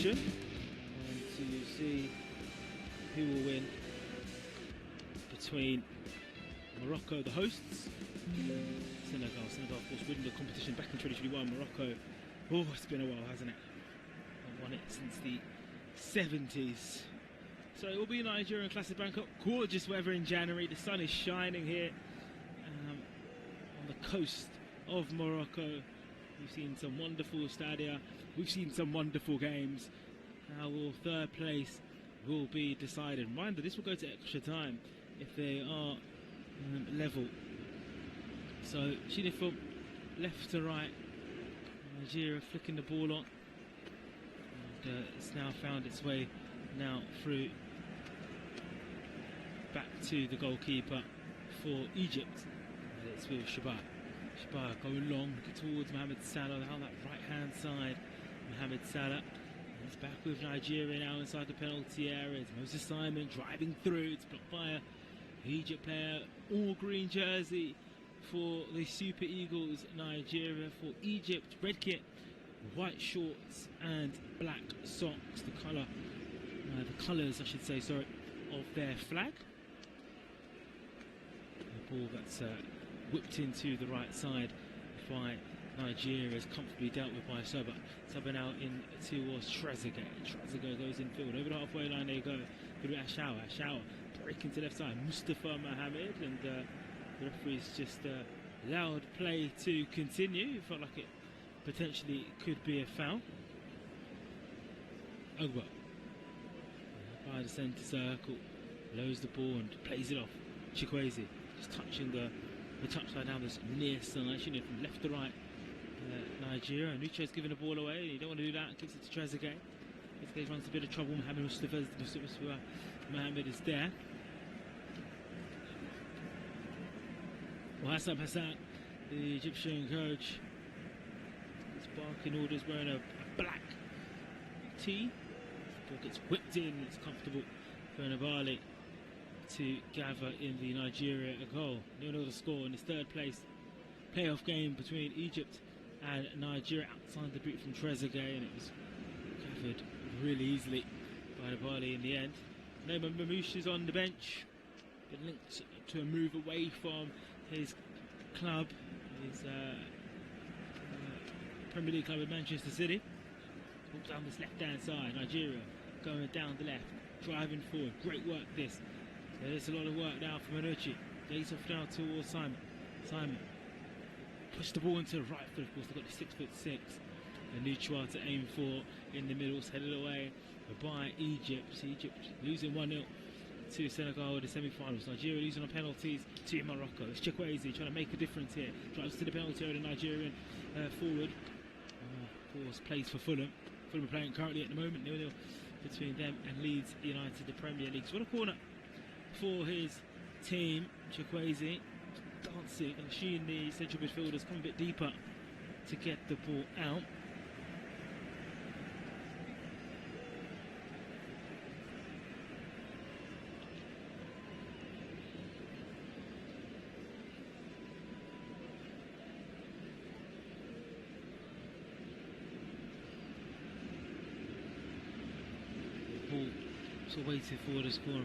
competition and to see who will win between Morocco, the hosts, Senegal. Senegal, of course, winning the competition back in 2021. Morocco, oh, it's been a while, hasn't it? I've won it since the 70s. So it will be Nigerian Classic Bangkok. Gorgeous weather in January. The sun is shining here on the coast of Morocco. We've seen some wonderful stadia. We've seen some wonderful games. Now will third place will be decided. Reminder, this will go to extra time if they are level. So shooting from left to right. Nigeria flicking the ball on. And it's now found its way now through back to the goalkeeper for Egypt. And it's with Shabar. Shabar going long, looking towards Mohamed Salah on that right hand side. Mohamed Salah. He's back with Nigeria now inside the penalty area. It's Moses Simon driving through. It's blocked by a Egypt player. All green jersey for the Super Eagles. Nigeria for Egypt. Red kit, white shorts and black socks. The colours, I should say, sorry, of their flag. The ball that's whipped into the right side by Nigeria is comfortably dealt with by Soba. Soba now in towards Trezeguet. Trezeguet goes infield. Over the halfway line they go. Through Ashawa. Ashawa breaking to left side. Mustafa Mohamed. And the referee's just allowed play to continue. It felt like it potentially could be a foul. Ogba by the centre circle. Lows the ball and plays it off. Chikwueze just touching the touchline down this near side. Shooting from left to right. Nigeria. Nucho's giving the ball away. You don't want to do that. Gives it to Trezeguet. Trezeguet runs a bit of trouble. Mohamed Mohamed is there. Well, Hassan, the Egyptian coach, is barking orders, wearing a black tee. The ball gets whipped in. It's comfortable for Nabali to gather in the Nigeria goal. 0-0 the score in this third place playoff game between Egypt and Nigeria outside the boot from Trezeguet, and it was gathered really easily by Nabali in the end. Neymar Mamouche is on the bench, been linked to a move away from his club, his Premier League club in Manchester City. Walks down this left hand side. Nigeria going down the left, driving forward. Great work this. There's a lot of work now from Manucci. Gates off now towards Simon. Simon push the ball into the right foot. Of course, they've got the 6'6" and Nuchua to aim for in the middle. It's headed away by Egypt. Egypt losing 1-0 to Senegal in the semi-finals. Nigeria losing on penalties to Morocco. It's Chikwueze trying to make a difference here. Drives to the penalty area, the Nigerian forward. Of course, plays for Fulham. Fulham are playing currently at the moment 0-0 between them and Leeds United, the Premier League. So what a corner for his team. Chikwueze dancing and shooting the central midfielders come a bit deeper to get the ball out. The ball still waiting for the score.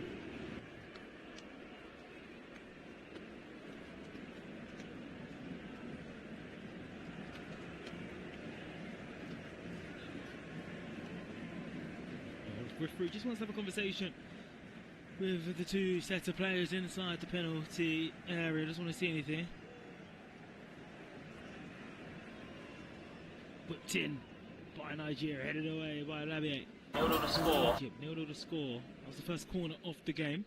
Referee just wants to have a conversation with the two sets of players inside the penalty area. Doesn't want to see anything. Whipped in by Nigeria, headed away by Labier. 0-0 the score. 0-0 the score. That was the first corner of the game.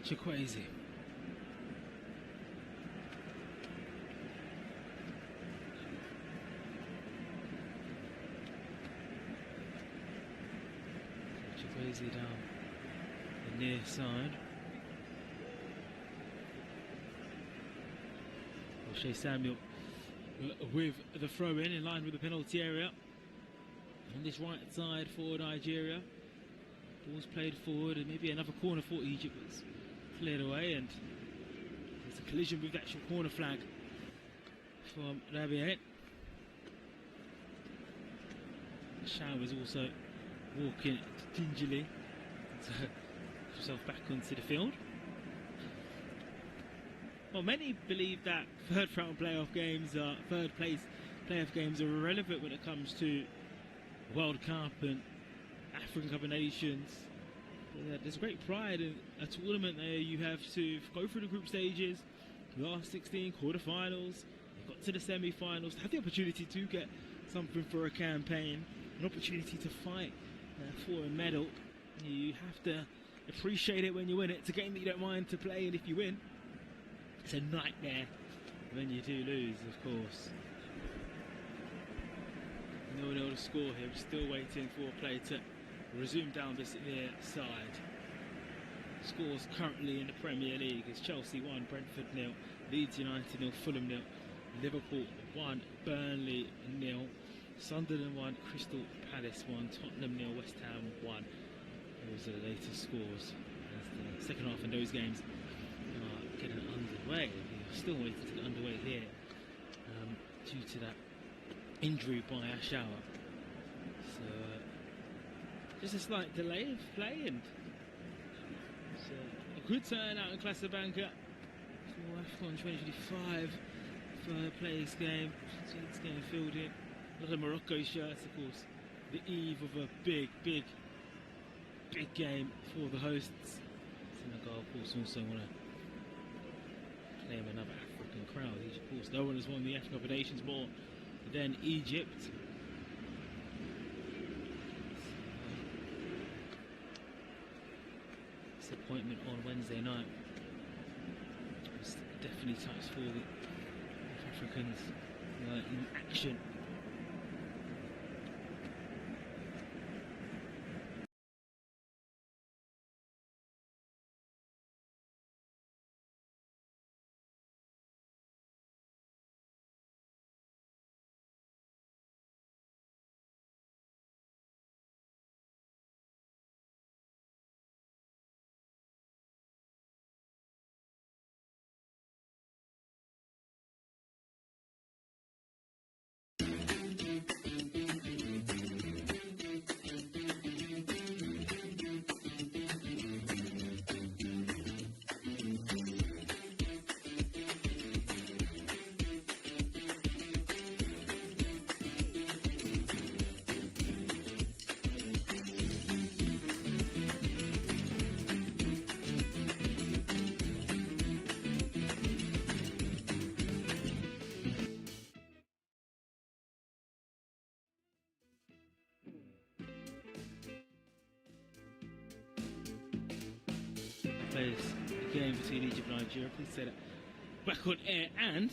Chikwueze. Down the near side. O'Shea Samuel with the throw in line with the penalty area. On this right side for Nigeria. Ball's played forward and maybe another corner for Egypt. It's cleared away and there's a collision with the actual corner flag from Rabiot. Shao was also walking gingerly to put himself back onto the field. Well, many believe that third place playoff games are irrelevant when it comes to World Cup and African Cup of Nations. There's great pride in a tournament there. You have to go through the group stages, last 16 quarterfinals, you got to the semi-finals, have the opportunity to get something for a campaign, an opportunity to fight for a medal. You have to appreciate it when you win it. It's a game that you don't mind to play, and if you win, it's a nightmare when you do lose, of course. 0-0 to score here. We're still waiting for play to resume down this near side. Scores currently in the Premier League is Chelsea 1, Brentford 0, Leeds United 0, Fulham 0, Liverpool 1, Burnley 0, Sunderland 1, Crystal Palace 1, Tottenham 0, West Ham 1. Those are the latest scores as the second half in those games are getting underway. We're still waiting to get underway here due to that injury by Ashawa. So just a slight delay of play, and it's a good turnout in Casablanca for AFCON 2025 third place game. It's getting filled in. A lot of Morocco shirts, of course. The eve of a big game for the hosts. Senegal, of course, also want to claim another African crowd. Of course, no one has won the African Cup of Nations more than Egypt. Disappointment on Wednesday night was definitely touched for the Africans in action. Plays the game between Egypt and Nigeria. Please say that back on air. And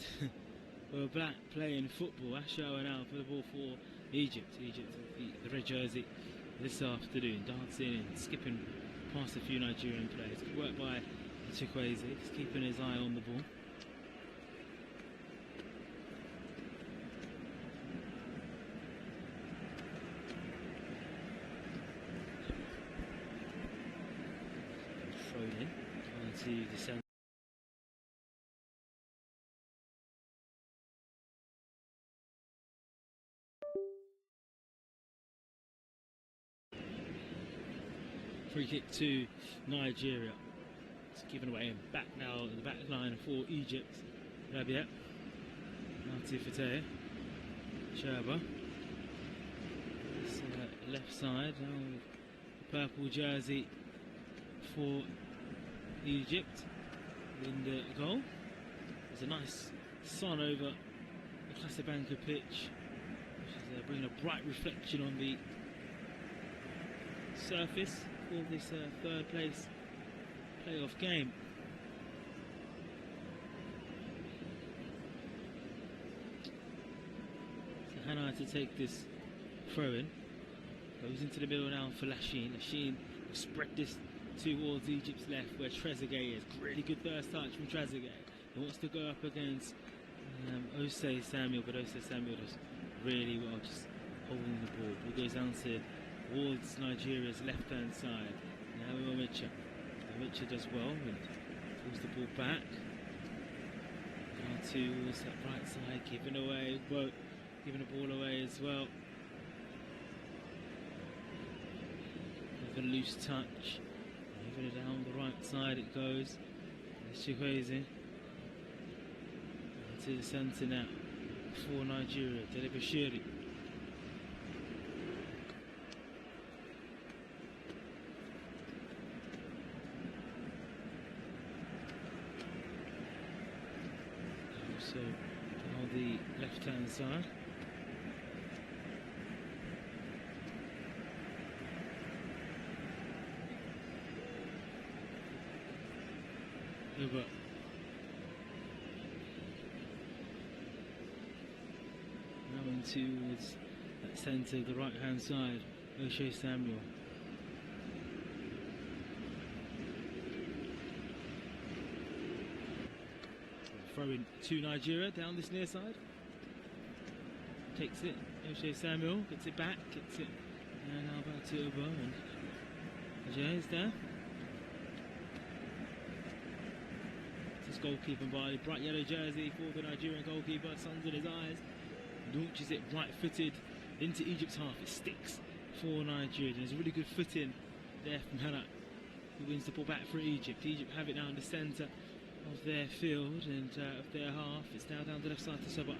we're back playing football. Ashawa now for the ball for Egypt. Egypt the red jersey this afternoon, dancing and skipping past a few Nigerian players. Good work by Chukwueze, just keeping his eye on the ball. To descend. Free kick to Nigeria. It's given away and back now at the back line for Egypt. Rabiat, Fate, Sherba. Left side, the purple jersey for Egypt in the goal. There's a nice sun over the Casablanca pitch, which is bringing a bright reflection on the surface for this third place playoff game. So Hannah to take this throw in. Goes into the middle now for Lachine. Lachine will spread this towards Egypt's left where Trezeguet is. Really good first touch from Trezeguet. He wants to go up against Osei Samuel, but Osei Samuel does really well, just holding the ball. Ball goes down towards Nigeria's left-hand side. Now Omicha. Omicha does well and pulls the ball back. Down towards that right side, giving the ball away as well. a loose touch. Over it down the right side it goes. It's Chikwueze. To the centre now for Nigeria. Delebashiri. So on the left hand side. Over. Now towards that centre, the right hand side, O'Shea Samuel. Throwing to Nigeria down this near side. Takes it, O'Shea Samuel gets it back, gets it, and now back to Uba, and O'Shea is there. Goalkeeper by bright yellow jersey for the Nigerian goalkeeper, sun's in his eyes, launches it right footed into Egypt's half. It sticks for Nigeria. There's a really good foot in there from Hannah, who wins the ball back for Egypt. Egypt have it now in the centre of their field and of their half. It's now down the left side to Sobai.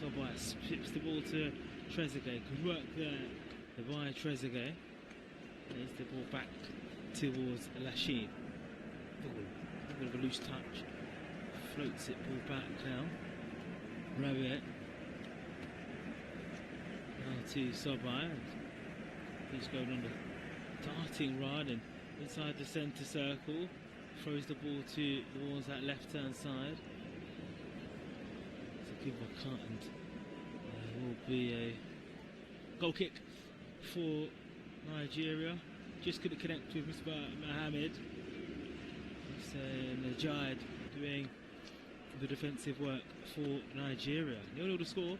Sobai slips the ball to Trezeguet. Good work there by Trezeguet. There's the ball back towards Lachine. A bit of a loose touch, floats it ball back now. Rabiot now to Sobai. He's going on the darting run and inside the centre circle, throws the ball towards that left hand side. It's a good cut and there will be a goal kick for Nigeria. Just couldn't connect with Mr. Mohammed. Najad doing the defensive work for Nigeria. 0-0 to score.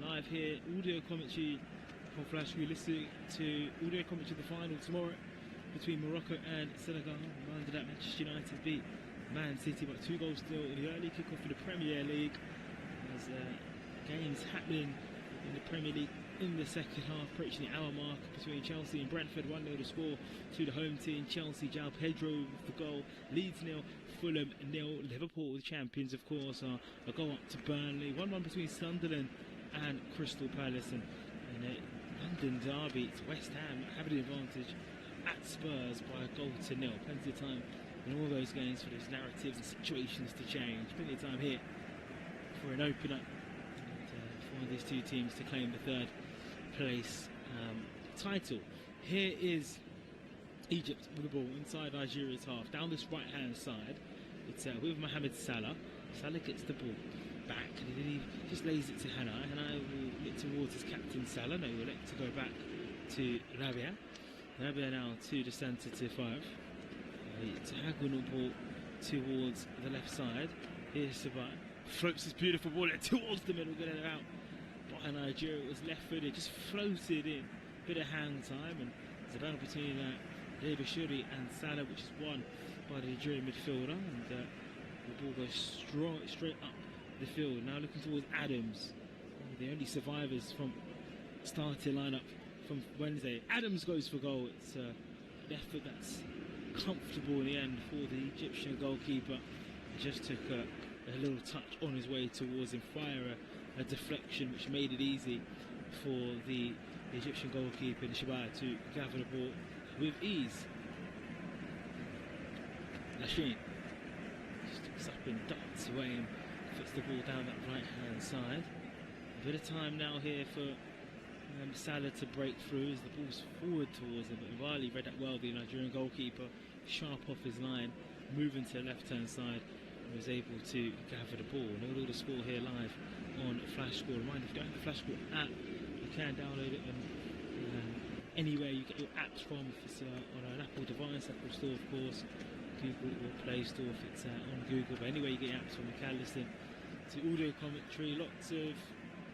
Live here, audio commentary from Flash. We're listening to audio commentary of the final tomorrow between Morocco and Senegal. Reminded that Manchester United beat Man City by 2 goals still in the early kick-off in the Premier League. There's games happening in the Premier League in the second half, approaching the hour mark between Chelsea and Brentford. 1-0 to score to the home team. Chelsea, João Pedro with the goal. Leeds 0, Fulham 0. Liverpool, the champions, of course, are a goal up to Burnley. 1-1 between Sunderland and Crystal Palace. And in a London derby, it's West Ham having the advantage at Spurs by 1-0. Plenty of time in all those games for those narratives and situations to change. Plenty of time here for an opener for these two teams to claim the third place title. Here is Egypt with the ball inside Nigeria's half, down this right hand side. It's with Mohamed Salah. Salah gets the ball back and he just lays it to Hannah. Hannah will look towards his captain Salah. No, he'll let to go back to Rabia. Rabia now to the centre to 5. Diagonal ball towards the left side. Here's Sabai. Floats this beautiful ball towards the middle, getting it out by Nigeria. It was left footed, just floated in. Bit of hang time, and there's a battle between Delebashiri and Salah, which is won by the Nigerian midfielder. And the ball goes straight up the field. Now looking towards Adams, the only survivors from starting lineup from Wednesday. Adams goes for goal. It's an effort that's comfortable in the end for the Egyptian goalkeeper. He just took a little touch on his way towards him, fire a deflection which made it easy for the Egyptian goalkeeper Nishabaya to gather the ball with ease. Lachine just looks up and darts away and puts the ball down that right hand side. A bit of time now here for Salah to break through as the ball's forward towards him, but Riley read that well, the Nigerian goalkeeper, sharp off his line, moving to the left hand side, and was able to gather the ball. And all the score here live on Flash Score. Reminder, if you don't have the Flash Score app, you can download it anywhere you get your apps from. If it's on an Apple device, Apple Store of course, Google or Play Store if it's on Google, but anywhere you get your apps from, you can listen to audio commentary, lots of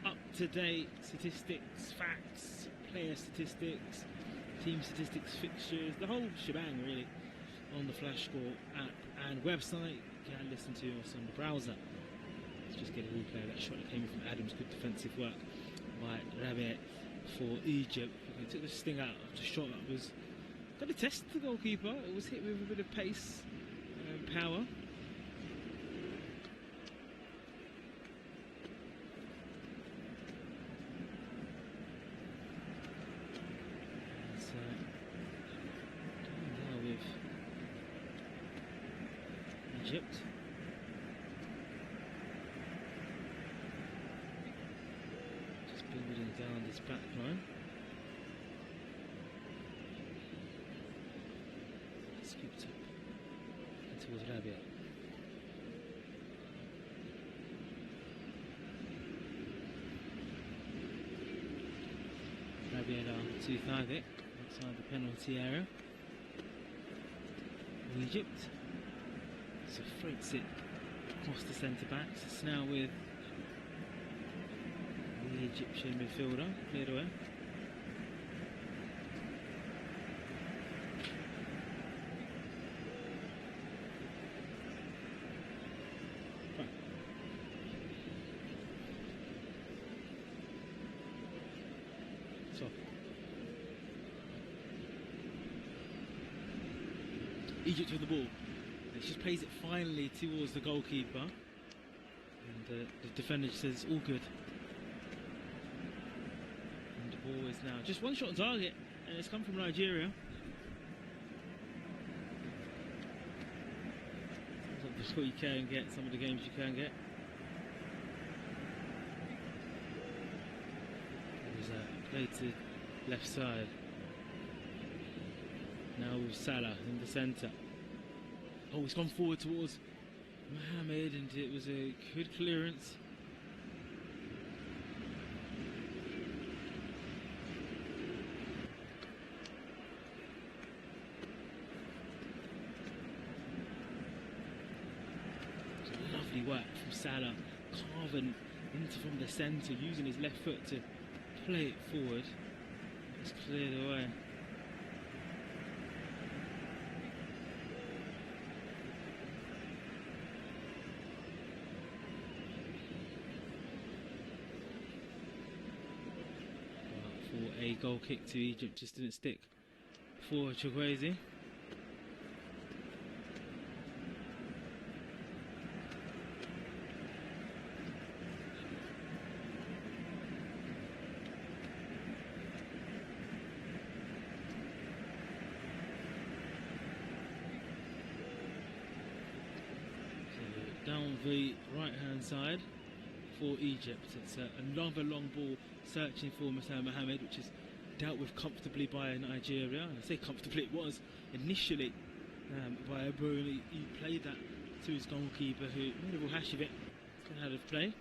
up-to-date statistics, facts, player statistics, team statistics, fixtures, the whole shebang really on the Flash Score app and website. You can listen to us on the browser. Let's just get a replay of that shot that came in from Adams. Good defensive work by Rabiot for Egypt. He took the sting out of the shot that was Got to test the goalkeeper. It was hit with a bit of pace and power. It's down there with Egypt. Just building down this back line. Scooped up and towards Rabia. Rabia now to Thadik outside the penalty area. Egypt. So floats it across the centre backs. It's now with the Egyptian midfielder, cleared away. So Egypt with the ball. It just plays it finally towards the goalkeeper, and the defender says it's all good. And the ball is now just one shot on target, and it's come from Nigeria. That's what you can get. Some of the games you can get. Play to left side. Now with Salah in the centre. Oh, he's gone forward towards Mohamed, and it was a good clearance. It's a lovely work from Salah, carving into from the centre, using his left foot to play it forward. It's cleared away. For a goal kick to Egypt, just didn't stick for Chukwueze. Down the right hand side for Egypt. It's another long ball searching for Musa Mohamed, which is dealt with comfortably by Nigeria. And I say comfortably, it was initially by Abu. He played that to his goalkeeper, who made a real hash of it. It's gone out of play.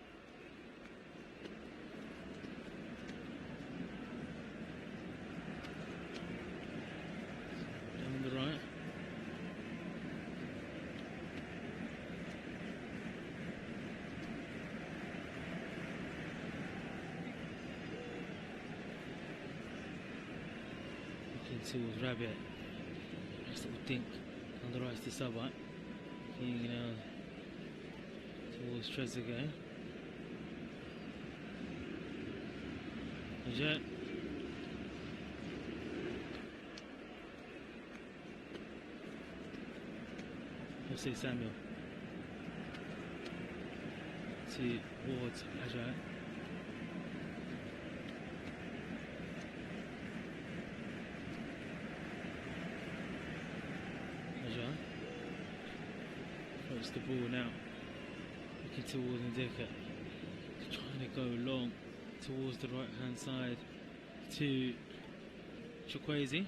Down the right. Towards Rabiat. Nice little dink on the right to Sabat. Looking now towards Trezeguet. Ajat. Jose Samuel. Towards Ajat. Floats the ball now, looking towards Ndeka, trying to go long towards the right hand side to Chukwueze.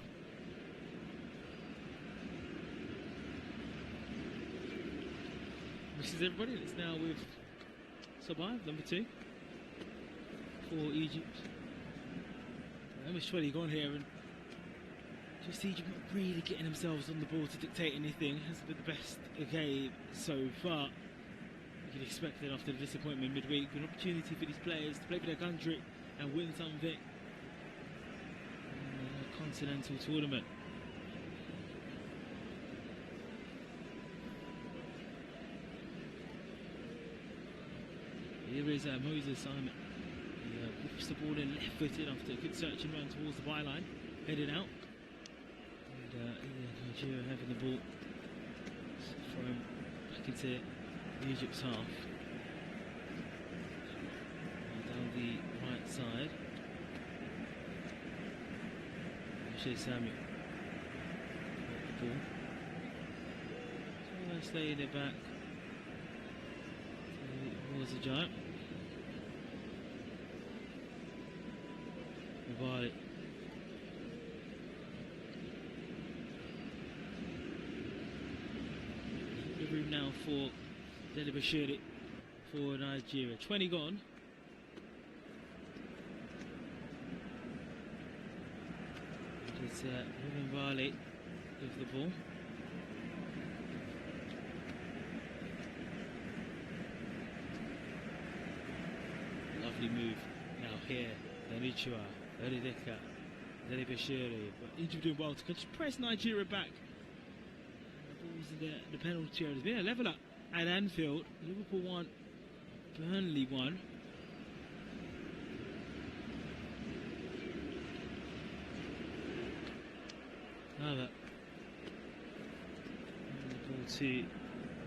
Misses everybody. It's now with Sabah, number 2 for Egypt. Amish gone here, and just Egypt not really getting themselves on the ball to dictate anything. Hasn't been the best game so far. You can expect it after the disappointment midweek. An opportunity for these players to play for their country and win something in a continental tournament. Here is Moses Simon. He whips the ball in left-footed after a good searching run towards the byline, headed out. And Nigeria having the ball from back into Egypt's half. Down the right side. Samuel. The ball. So let's stay in it back towards the giant. Violet. The room now for Delibashiri for Nigeria. 20 gone. It's Ruben Violet with the ball. Lovely move now here. Danichua, Erideka, Delibashiri. But Egypt doing well to just press Nigeria back. The ball's in the penalty area. There's been a level up at Anfield. Liverpool won, Burnley won. Another the ball to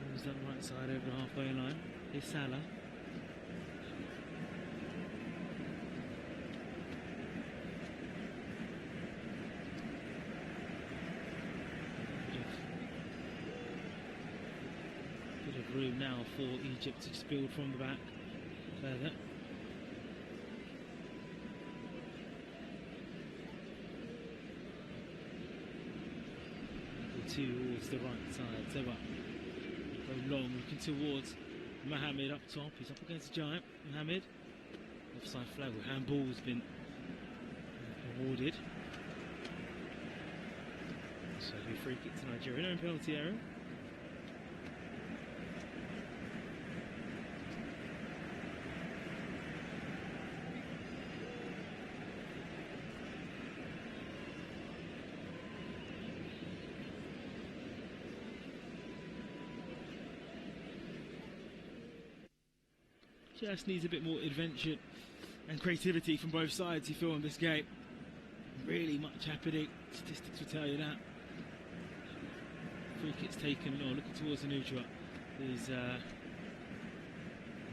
moves that right side over the halfway line. It's Salah. Bit of room now for Egypt to just build from the back further. Towards the right side, so up. Go long, looking towards Mohamed up top. He's up against the giant. Mohamed, offside flag. Handball's been awarded. So a free kick to Nigeria. No penalty area. Just needs a bit more adventure and creativity from both sides, you feel, in this game. Really much happening. Statistics will tell you that. Free kick's taken, looking towards the neutral. He's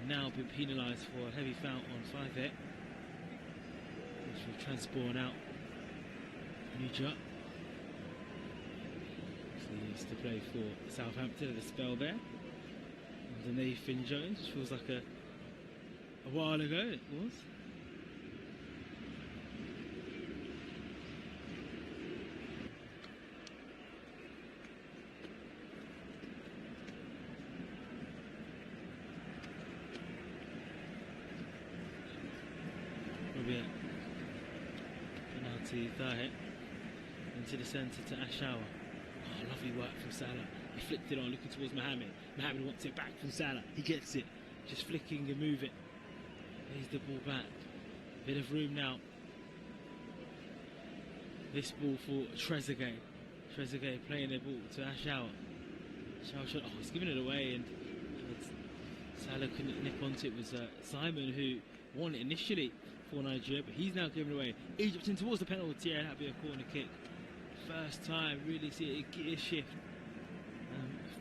now been penalised for a heavy foul on 5-8. Which will transport out Neutral. He used to play for Southampton at a spell there. Underneath Finn Jones, which feels like a while ago it was. Probably a penalty there. Into the centre to Ashawa. Oh, lovely work from Salah. He flicked it on, looking towards Mohamed. Mohamed wants it back from Salah. He gets it. Just flicking and moving. Here's the ball back. Bit of room now. This ball for Trezeguet. Trezeguet playing the ball to Ashawa. Ashawa shot. Oh, he's giving it away, and Salah couldn't nip onto it. It was Simon who won it initially for Nigeria, but he's now giving it away. Egypt in towards the penalty area. That'll be a corner kick. First time really see a gear shift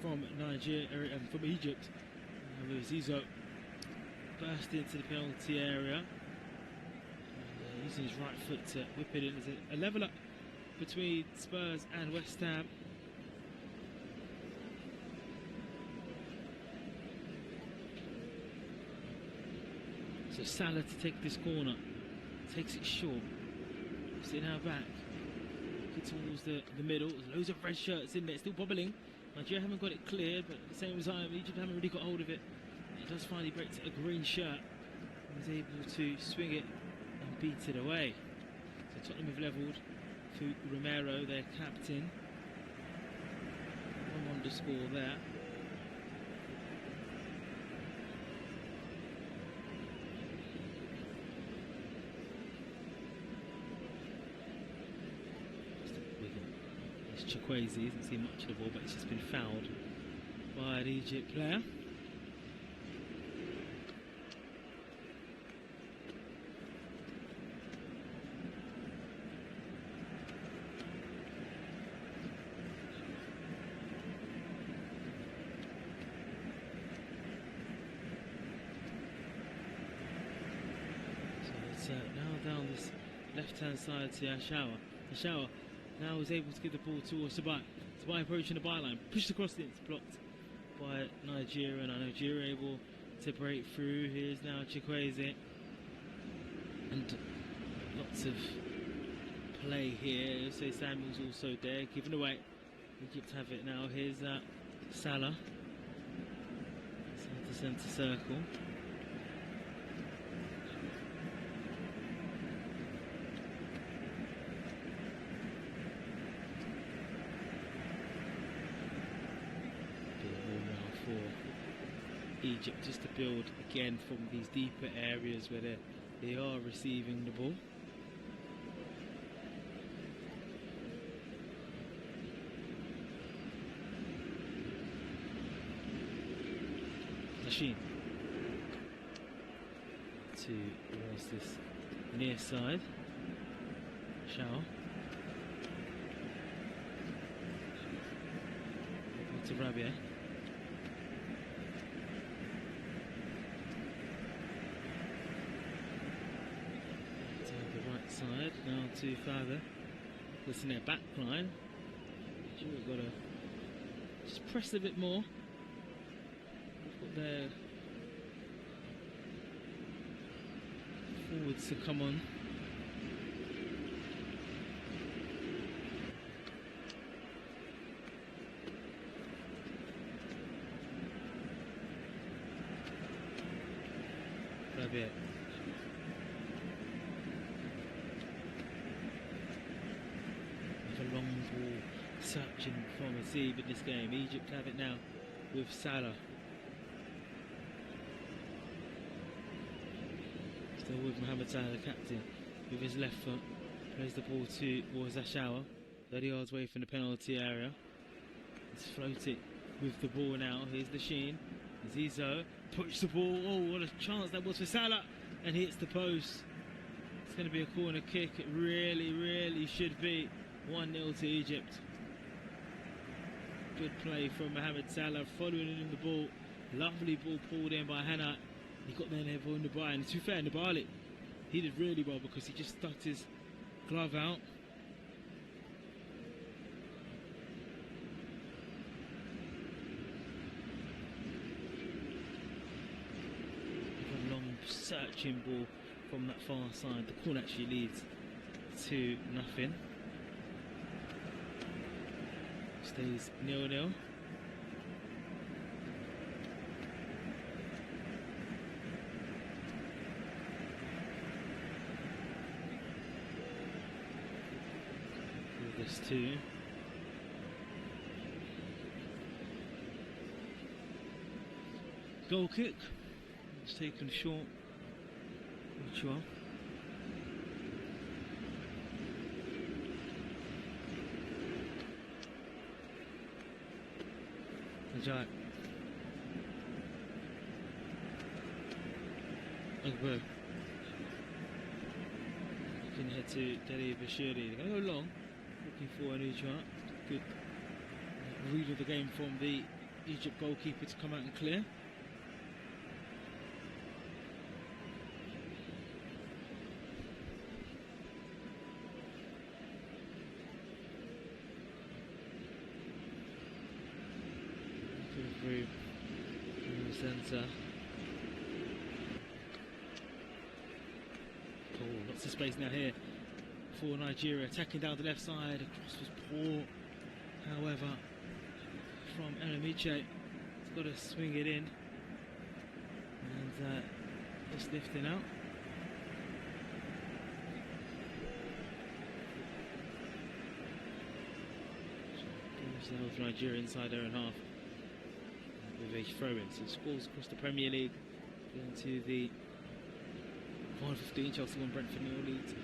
from Nigeria, from Egypt. Zizo burst into the penalty area, using his right foot to whip it in. There's a level up between Spurs and West Ham. So Salah to take this corner, takes it short, puts it now back, towards the middle. There's loads of red shirts in there, still bobbling. Nigeria haven't got it cleared, but at the same time Egypt haven't really got hold of it. It does finally break to a green shirt and is able to swing it and beat it away. So Tottenham have levelled through Romero, their captain. 1-1 to score there. It's Chukwueze, hasn't seen much of the ball, but it's just been fouled by an Egypt player. So now down this left-hand side to Ashawa. Ashawa now is able to give the ball towards Sabai. Sabai approaching the byline, pushed across it, it's blocked by Nigeria. And Nigeria able to break through. Here's now Chikwueze, and lots of play here. So Samuel's also there, giving away. Egypt have it now. Here's Salah, inside the centre circle. Egypt just to build again from these deeper areas where they are receiving the ball. Lachine towards this near side. Shao to Rabia. Side now to Father. Listen, their back line. We've got to just press a bit more. We've got their forwards to come on. Rabia. Long ball searching from a sieve in this game. Egypt have it now with Salah. Still with Mohamed Salah, the captain, with his left foot. Plays the ball towards Ashawa, 30 yards away from the penalty area. Let's float it with the ball now. Here's the Sheen. Zizo push the ball. Oh, what a chance that was for Salah, and he hits the post. It's going to be a corner kick. It really should be. 1-0 to Egypt. Good play from Mohamed Salah, following in the ball. Lovely ball pulled in by Hannah. He got there and everyone in the bar. And to be fair, Nabali, he did really well because he just stuck his glove out. A long searching ball from that far side. The corner actually leads to nothing. Stays 0-0. This too. Goal kick. It's taken short. Which one? Ajay. Akbar. Can head to Delhi Bashiri. They're going to go long. Looking for a new shot. Good read of the game from the Egypt goalkeeper to come out and clear. Through in the centre. Oh, lots of space now here for Nigeria, attacking down the left side. The cross was poor, however, from Enemiche. He's got to swing it in, and just lifting out. Themselves Nigeria inside their own half with a throw-in. So scores across the Premier League into the 1:15. Chelsea 1, Brentford 0 leads.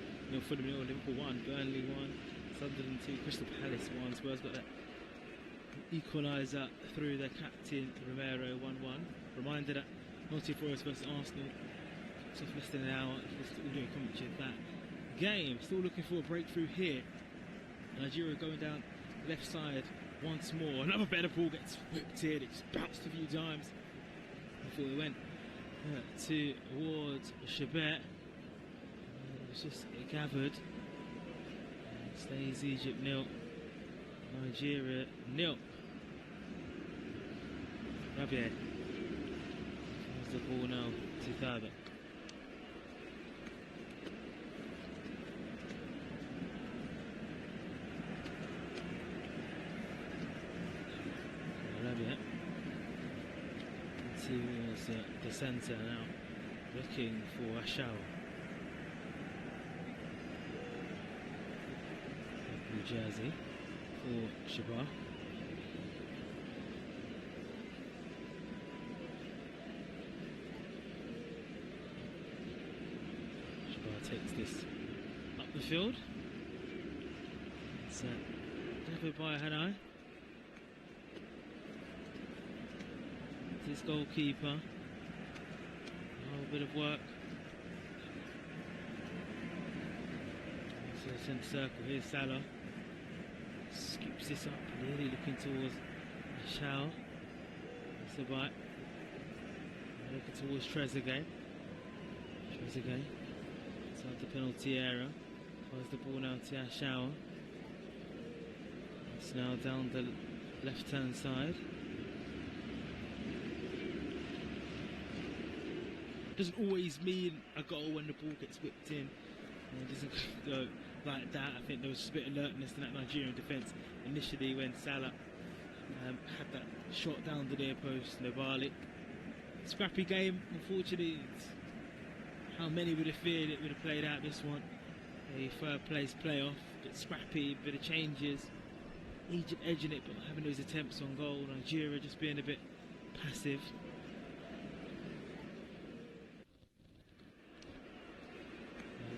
Fulham 0, Liverpool 1, Burnley 1, Sunderland 2, Crystal Palace 1. Spurs got that equaliser through their captain Romero 1-1. Reminder that Nottingham Forest versus Arsenal kicks off less than an hour. Just audio commentary of that game. Still looking for a breakthrough here. Nigeria going down the left side once more. Another better ball gets whipped in. It just bounced a few times before it went towards Shabet. It's just gathered. Stays Egypt 0, Nigeria 0. Rabia. There's the ball now to Thada. Rabia. Towards the centre now, looking for Ashao. New Jersey for Shabar. Shabar takes this up the field. It's gathered by Hanai. His goalkeeper. A whole bit of work. So centre circle, here's Salah. Scoops this up, really looking towards Shao. That's the bite. Looking towards Trezeguet. Trezeguet. Inside the penalty area. Fires the ball now to Shao. It's now down the left hand side. Doesn't always mean a goal when the ball gets whipped in. It doesn't go like that. I think there was a bit of alertness in that Nigerian defence initially when Salah had that shot down the near post. Nobali. Scrappy game, unfortunately. It's how many would have feared it would have played out this one. A third place playoff, bit scrappy, bit of changes. Egypt edging it, but having those attempts on goal. Nigeria just being a bit passive.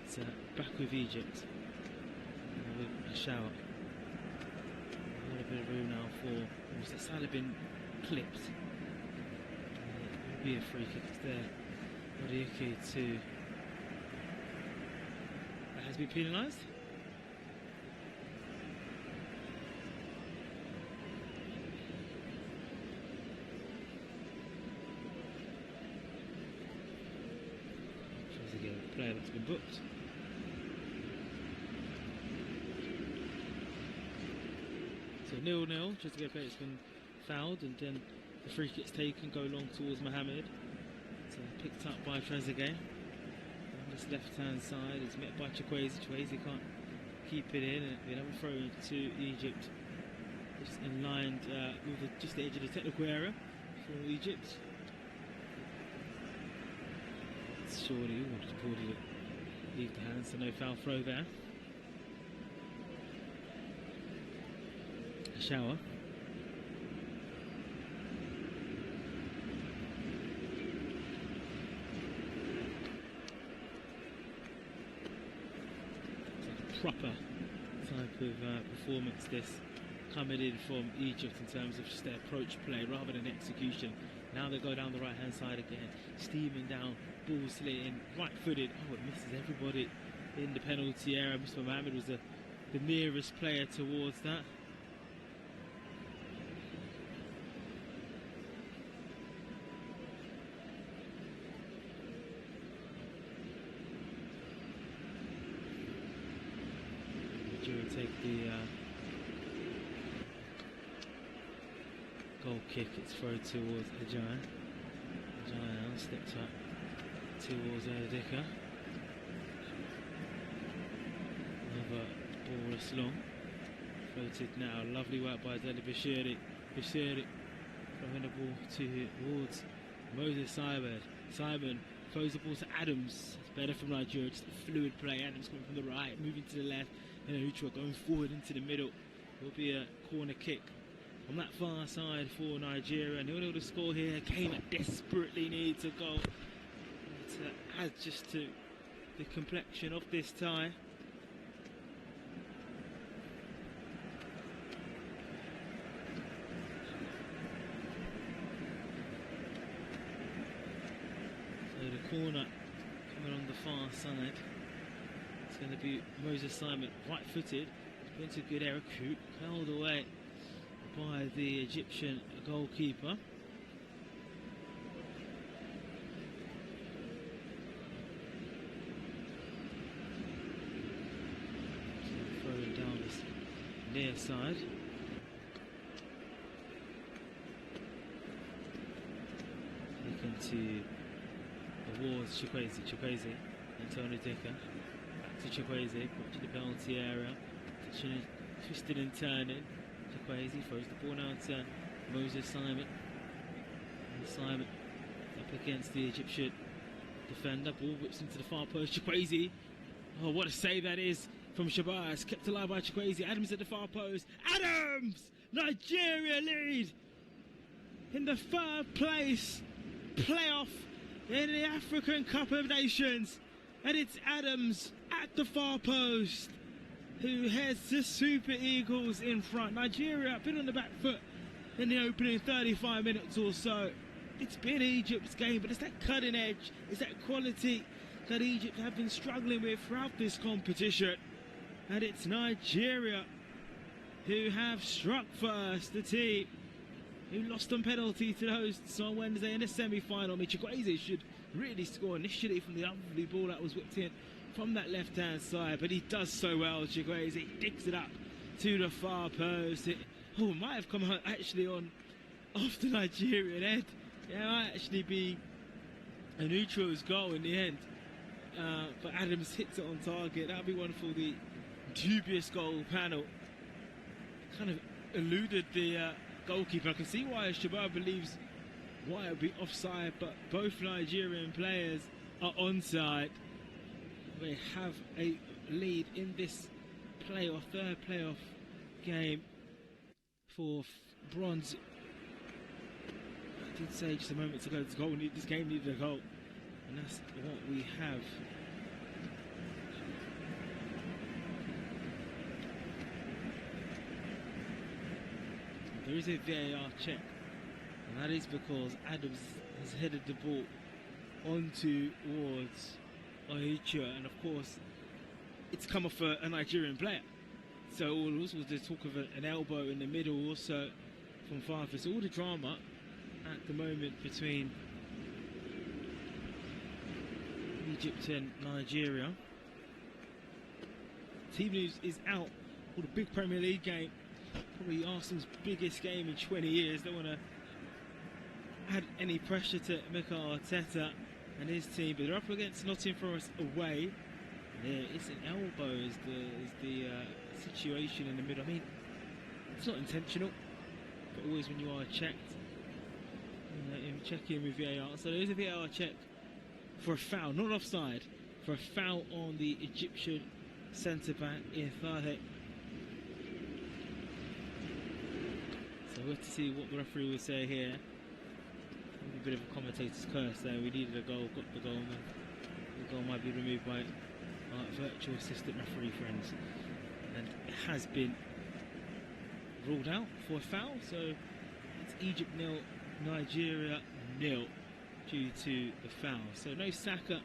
It's back with Egypt. With a shower. A little bit of room now for Salah been clipped. It will be a free kick. It's there. Odiyuki to. That has been penalised. Again, the player that's been booked. So 0-0, just to get a player that's been fouled, and then the free kick's taken, go long towards Mohammed. It's picked up by Trezeguet. On this left-hand side, it's met by Chukwueze. Chukwueze can't keep it in, and another throw to Egypt. Just in line with just the edge of the technical area for Egypt. Surely wanted to leave the hands, so no foul throw there. A shower. It's like a proper type of performance this coming in from Egypt in terms of just their approach play rather than execution. Now they go down the right hand side again, steaming down, ball slitting, right footed. Oh, it misses everybody in the penalty area. Mr. Mohammed was the nearest player towards that. Nigeria take the goal kick. It's thrown towards Ajayi. Ajayi now steps up towards Odika. Another ball is long. Floated now. Lovely work by Dele Bashiri. Bashiri throwing the ball towards Moses Simon. Simon throws the ball to Adams. It's better from Nigeria. Just a fluid play. Adams coming from the right, moving to the left. And Utra going forward into the middle. Will be a corner kick on that far side for Nigeria. 0-0 to score here. Game that desperately needs a goal to add just to the complexion of this tie. So the corner coming on the far side. It's going to be Moses Simon, right-footed. Went to good error, held away by the Egyptian goalkeeper. their side. Taken to towards Chukwueze, Antonio Dicker, back to Chukwueze, back to the penalty area, twisting and turning. Chukwueze throws the ball now to Moses Simon. And Simon up against the Egyptian defender, ball whips into the far post. Chukwueze, oh, what a save that is from Shabazz, kept alive by Chukwueze. Adams at the far post. Adams! Nigeria lead in the third place playoff in the African Cup of Nations, and it's Adams at the far post who heads the Super Eagles in front. Nigeria a bit on the back foot in the opening 35 minutes or so. It's been Egypt's game, but it's that cutting edge, it's that quality that Egypt have been struggling with throughout this competition, and it's Nigeria who have struck first, the team who lost on penalty to the hosts on Wednesday in the semi-final. Chukwueze should really score initially from the lovely ball that was whipped in from that left-hand side, but he does so well. Chukwueze, he digs it up to the far post. It might have come out actually on off the Nigerian end. Yeah, it might actually be a neutral's goal in the end, but Adams hits it on target. That would be one for the dubious goal panel. Kind of eluded the goalkeeper. I can see why Shabab believes why it would be offside, but both Nigerian players are onside. They have a lead in this playoff, third playoff game for bronze. I did say just a moment ago this game needed a goal, and that's what we have. There is a VAR check, and that is because Adams has headed the ball onto towards Aicha, and of course it's come off a Nigerian player. So also the talk of an elbow in the middle also from Farfus. So all the drama at the moment between Egypt and Nigeria. Team news is out for the big Premier League game. Probably Arsenal's biggest game in 20 years. Don't want to add any pressure to Mikel Arteta and his team, but they're up against Nottingham Forest away. It's an elbow is the situation in the middle. I mean, it's not intentional, but always when you are checked, checking with VAR. So there is a VAR check for a foul, not offside, for a foul on the Egyptian centre-back Ifahe. So we'll have to see what the referee will say here. A bit of a commentator's curse there. We needed a goal, got the goal, and the goal might be removed by our virtual assistant referee friends. And it has been ruled out for a foul, so it's Egypt 0, Nigeria 0 due to the foul. So no Saka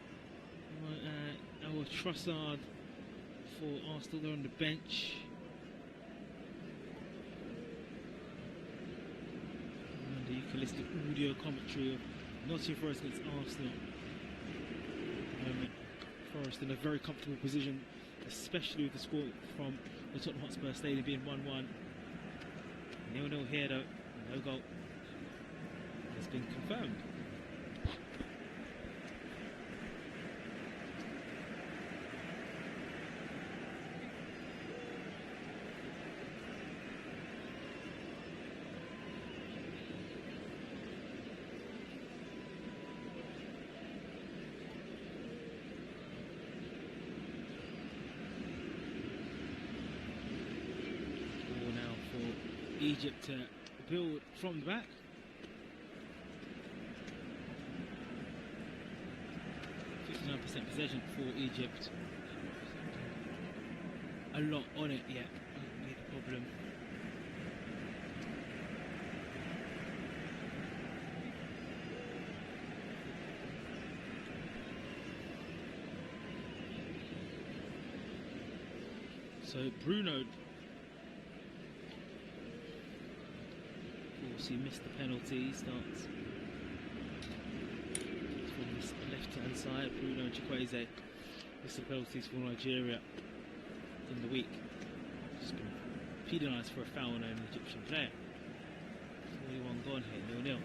or Trossard for Arsenal. They're on the bench. And the eucharistic audio commentary of Nottingham Forest against Arsenal. Forest in a very comfortable position, especially with the score from the Tottenham Hotspur Stadium being 1-1. 0-0 here though, no goal has been confirmed. Egypt to build from the back. %59 possession for Egypt. A lot on it, yeah. Won't be the problem. So Bruno, he missed the penalty. He starts from the left-hand side. Bruno and Chukwueze missed the penalties for Nigeria in the week. Just been penalised for a foul on an Egyptian player. 41 gone here, 0-0.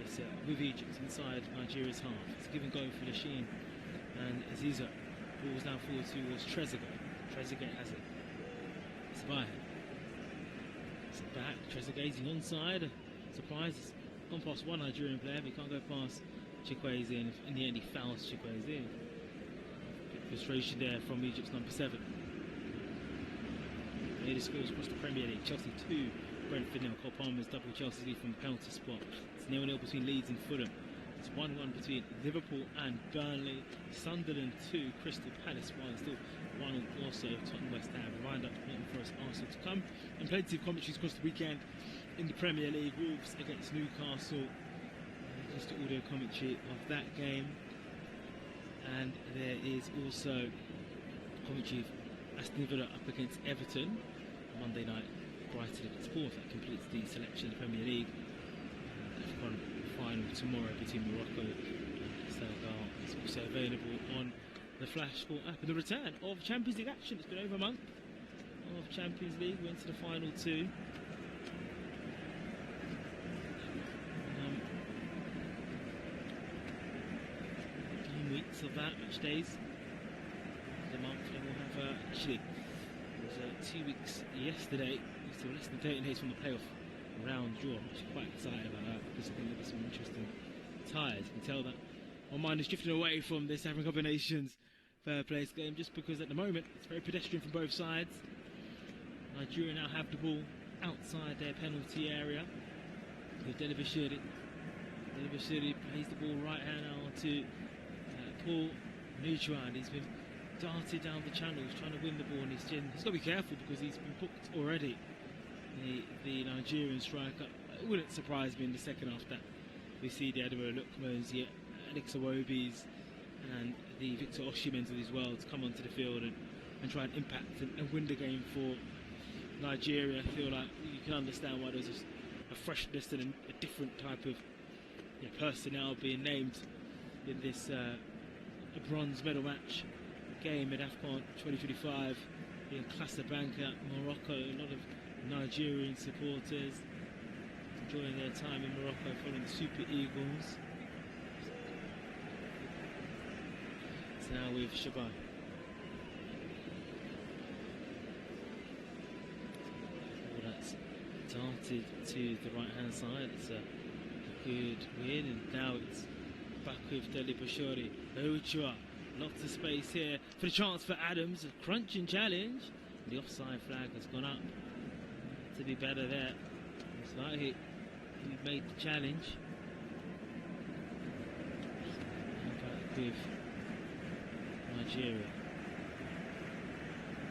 It's with Egypt inside Nigeria's half. It's give and go for Lachine and Aziza. Balls now forward towards Trezeguet. Trezeguet has it. It's by. It's back. Trezeguet's onside. Surprise. It's gone past one Nigerian player, but he can't go past Chikwueze, and in the end he fouls Chikwueze. Bit of frustration there from Egypt's number 7. Latest scores across the Premier League. Chelsea 2, Brentford 0. Cole Palmer's double Chelsea lead from the penalty spot. It's 0-0 between Leeds and Fulham. It's 1-1 between Liverpool and Burnley. Sunderland 2, Crystal Palace 1. Still 1 also Tottenham West Ham. Wind up Nottingham Forest Arsenal to come. And plenty of commentaries across the weekend in the Premier League. Wolves against Newcastle. Just the audio commentary of that game. And there is also commentary of Aston Villa up against Everton. Monday night, Brighton against Porto. That completes the selection of the Premier League. AFCON final tomorrow between Morocco and Senegal is also available on the Flash Sport app. And the return of Champions League action. It's been over a month of Champions League. We went to the final 2. 9 weeks of that, match days. The month, and we'll have actually it was 2 weeks yesterday. Still less than 13 days from the playoff round draw. I'm actually quite excited about that because I think there'll be some interesting ties. You can tell that my mind is drifting away from this African Cup of Nations fair place game, just because at the moment it's very pedestrian from both sides. Nigeria now have the ball outside their penalty area with Delibashiri. Delibashiri plays the ball right hand now to Paul Nutrand. He's been darted down the channels trying to win the ball, and he's got to be careful because he's been booked already. The Nigerian striker. It wouldn't surprise me in the second half that we see the Ademola Lookmans, Alex Iwobis and the Victor Osimhen's of this world to come onto the field and try and impact and win the game for Nigeria. I feel like you can understand why there's a freshness and a different type of personnel being named in this bronze medal match game at AFCON 2025 in Casablanca, Morocco. A lot of Nigerian supporters enjoying their time in Morocco following the Super Eagles. It's now with Shabai. Well, that's darted to the right hand side. It's a good win, and now it's back with Delibashiri. Ochua. Lots of space here for the chance for Adams. A crunching challenge. The offside flag has gone up. To be better there. It's like he made the challenge. Back with Nigeria.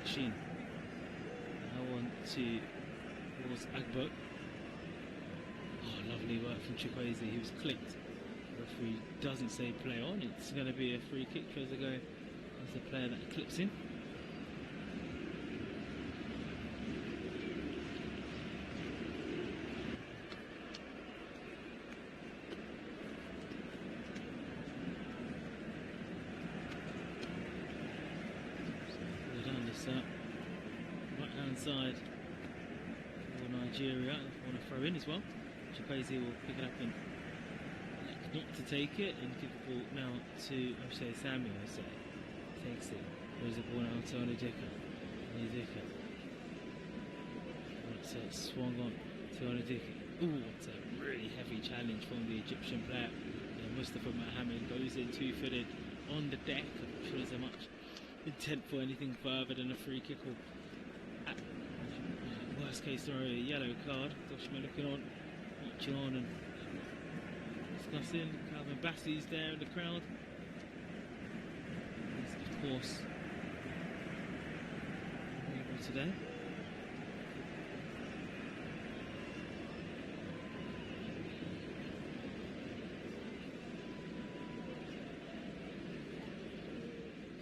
Shin. Now on towards Agbo. Oh, lovely work from Chikwueze. He was clipped. The referee doesn't say play on. It's going to be a free kick. Trezeguet as the player that clips in. Right hand side for Nigeria. Want to throw in as well. Chikwueze will pick it up and not to take it, and give the ball now to Osei Samuel. Osei takes it. There's a ball now to Onidika. It's swung on to Onidika. Ooh, it's a really heavy challenge from the Egyptian player. Mustafa Mohammed goes in 2-footed on the deck. I'm not sure there's much intent for anything further than a free kick or worst case scenario, a yellow card. Doshman looking on, watching on and discussing. Calvin Bassey's there in the crowd. He's of course available today.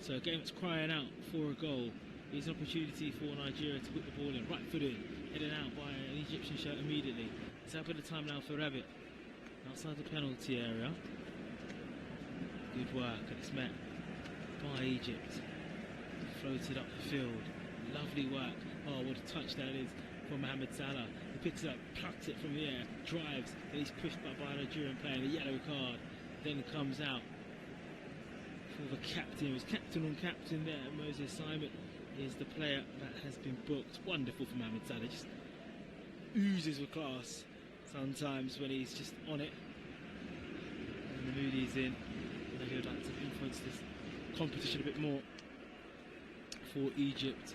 So a game that's crying out for a goal. Here's an opportunity for Nigeria to put the ball in, right foot in, headed out by an Egyptian shirt immediately. It's a bit of time now for Rabbit, outside the penalty area. Good work, and it's met by Egypt. Floated up the field. Lovely work. Oh, what a touch that is from Mohamed Salah. He picks it up, plucks it from the air, drives, then he's pushed back by a Nigerian player, and a yellow card then comes out for the captain. It was captain on captain there. Moses Simon is the player that has been booked. Wonderful for Mohamed Salah, just oozes with class sometimes when he's just on it. And the mood he's in, he would like to influence this competition a bit more for Egypt,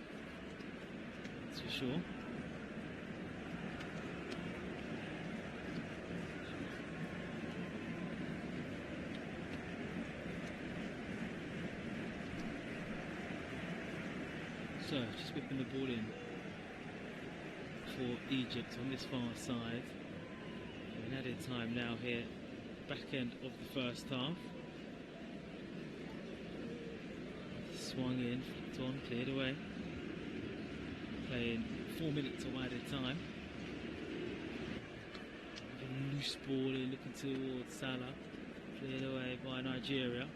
that's for sure. So, just whipping the ball in for Egypt on this far side. An added time now here, back end of the first half. Swung in, flicked on, cleared away. Playing 4 minutes of added time. A loose ball in, looking towards Salah. Cleared away by Nigeria.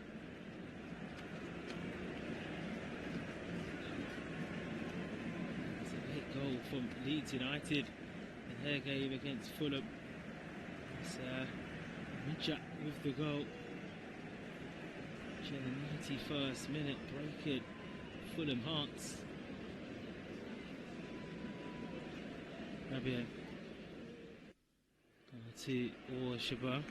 Goal from Leeds United in their game against Fulham. It's Mincha with the goal. In the 91st minute, breaking Fulham hearts. Rabia to Shaba.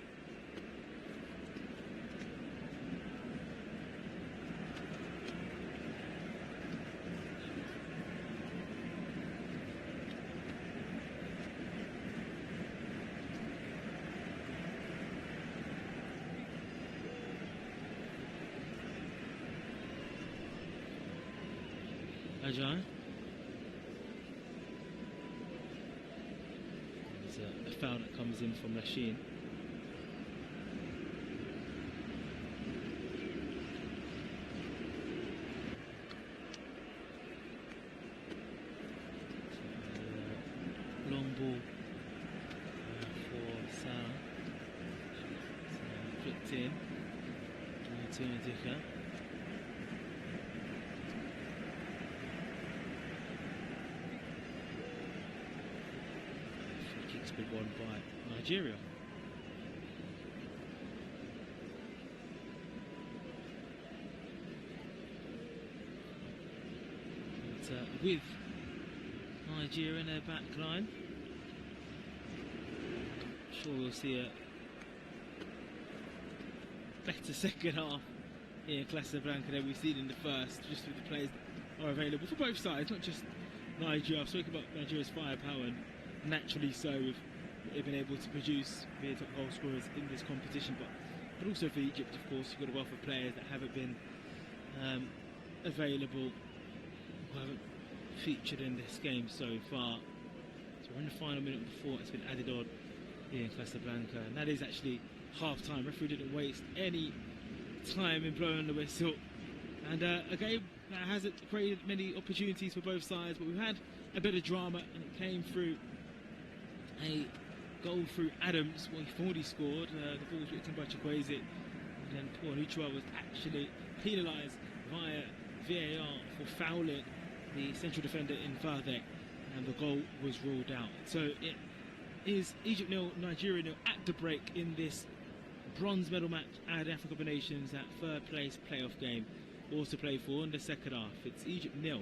Ajay. There's a foul that comes in from Lachine. Long ball for Salah. So flicked in to Ndika. Been won by Nigeria. But, with Nigeria in their back line, I'm sure we'll see a better second half here in Casablanca than we've seen in the first, just with the players that are available for both sides, not just Nigeria. I've spoken about Nigeria's firepower, and naturally so, with what they've been able to produce, being top goal scorers in this competition, but also for Egypt, of course, you've got a wealth of players that haven't been available, who haven't featured in this game so far. So we're in the final minute before it's been added on here in Casablanca, and that is actually half time. Referee didn't waste any time in blowing the whistle, and a game that hasn't created many opportunities for both sides, but we've had a bit of drama, and it came through a goal through Adams. Well, he thought he scored. The ball was written by Chukwueze, and then Paul Nutra was actually penalised via VAR for fouling the central defender in Vade, and the goal was ruled out. So it is Egypt 0, Nigeria 0 at the break in this bronze medal match at Africa Cup of Nations, that third place playoff game. Also played for in the second half. It's Egypt 0,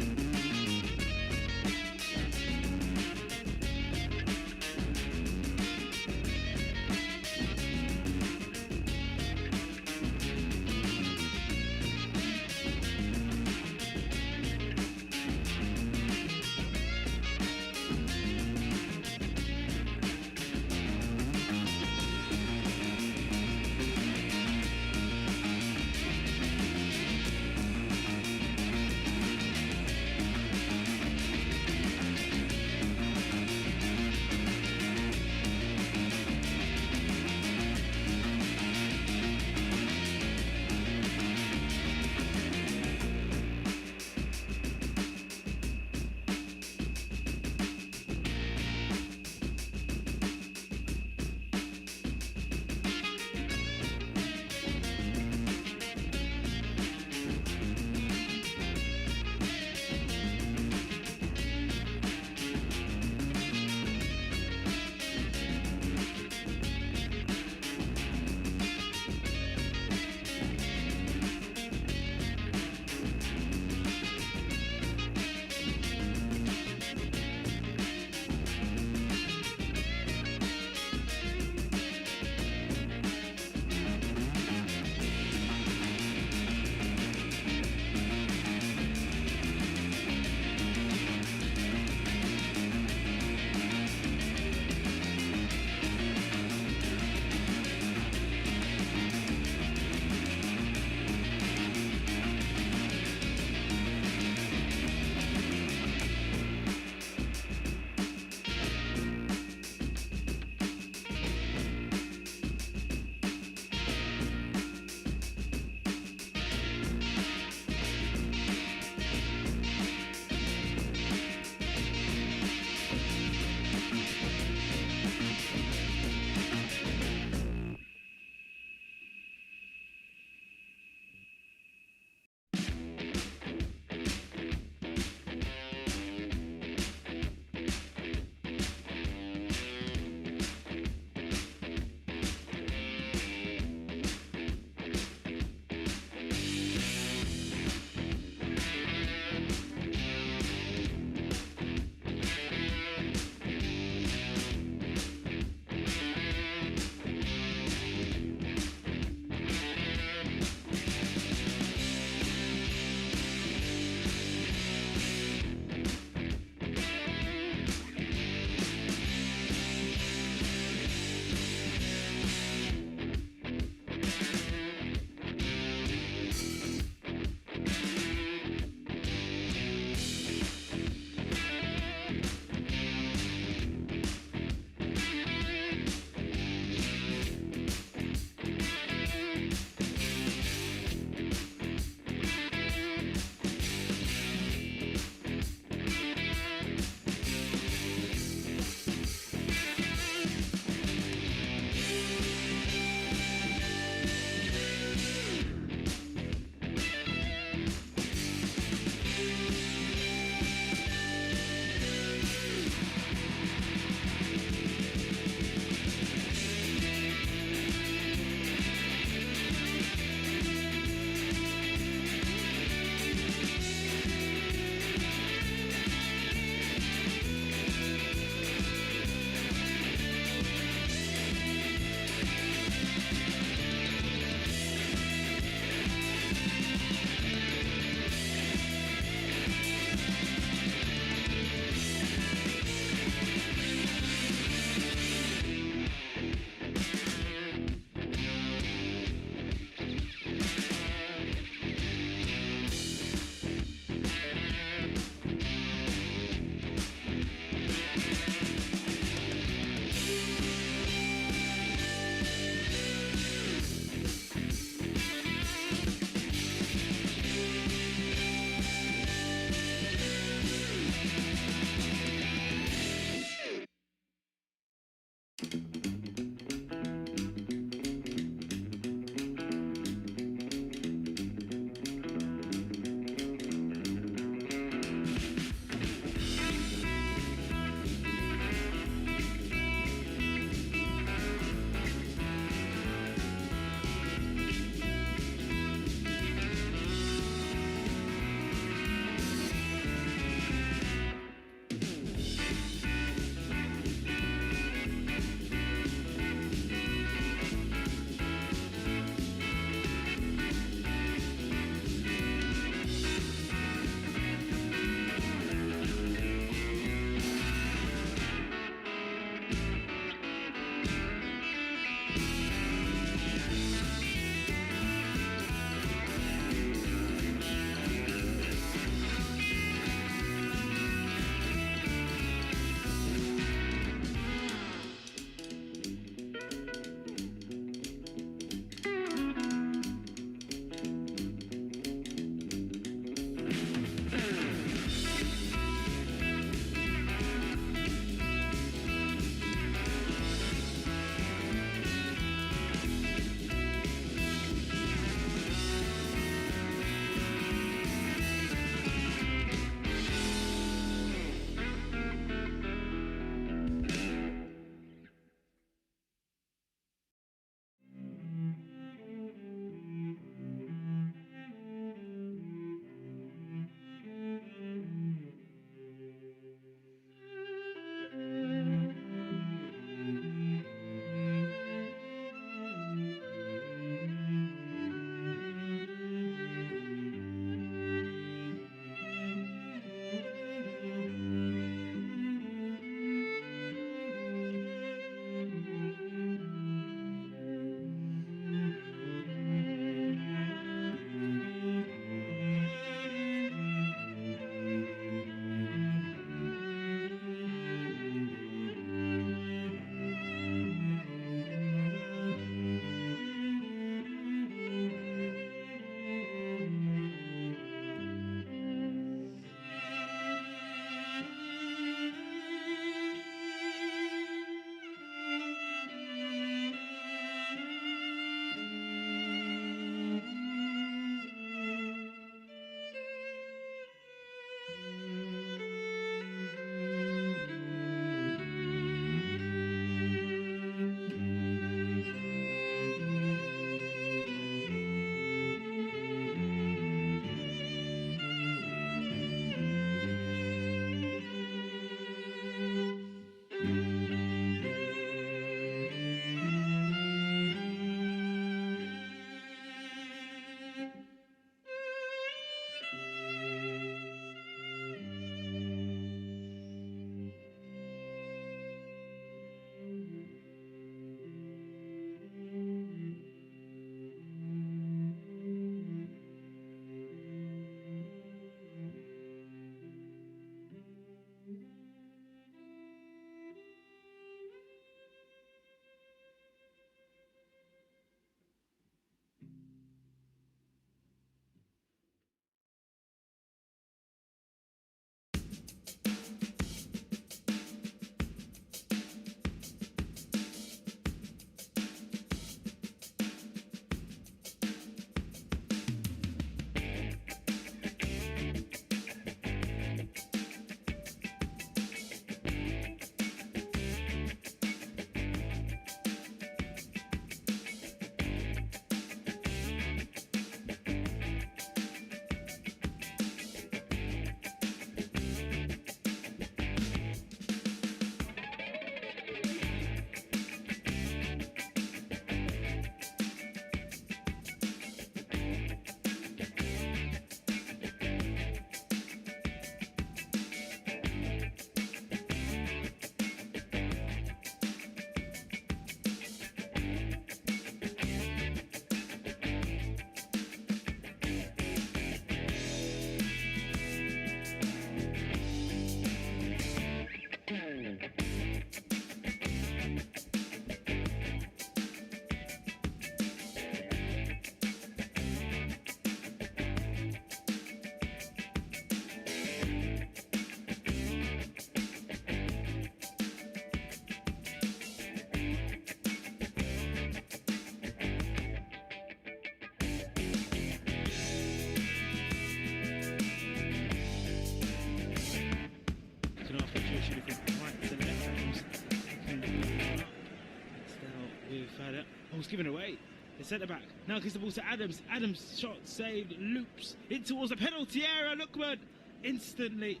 Was given away. The centre back now gives the ball to Adams. Adams shot saved, loops in towards the penalty area. Lookman instantly.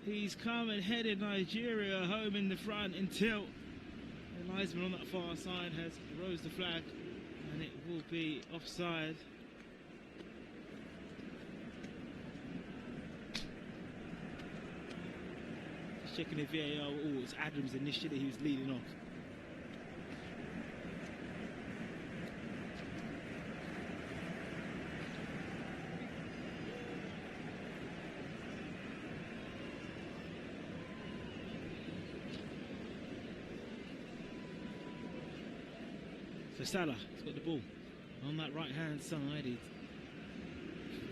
He's come and headed Nigeria home in the front until the linesman on that far side has raised the flag, and it will be offside. Just checking the VAR. Oh, it's Adams initially. He was leading off. So Salah has got the ball on that right hand side. He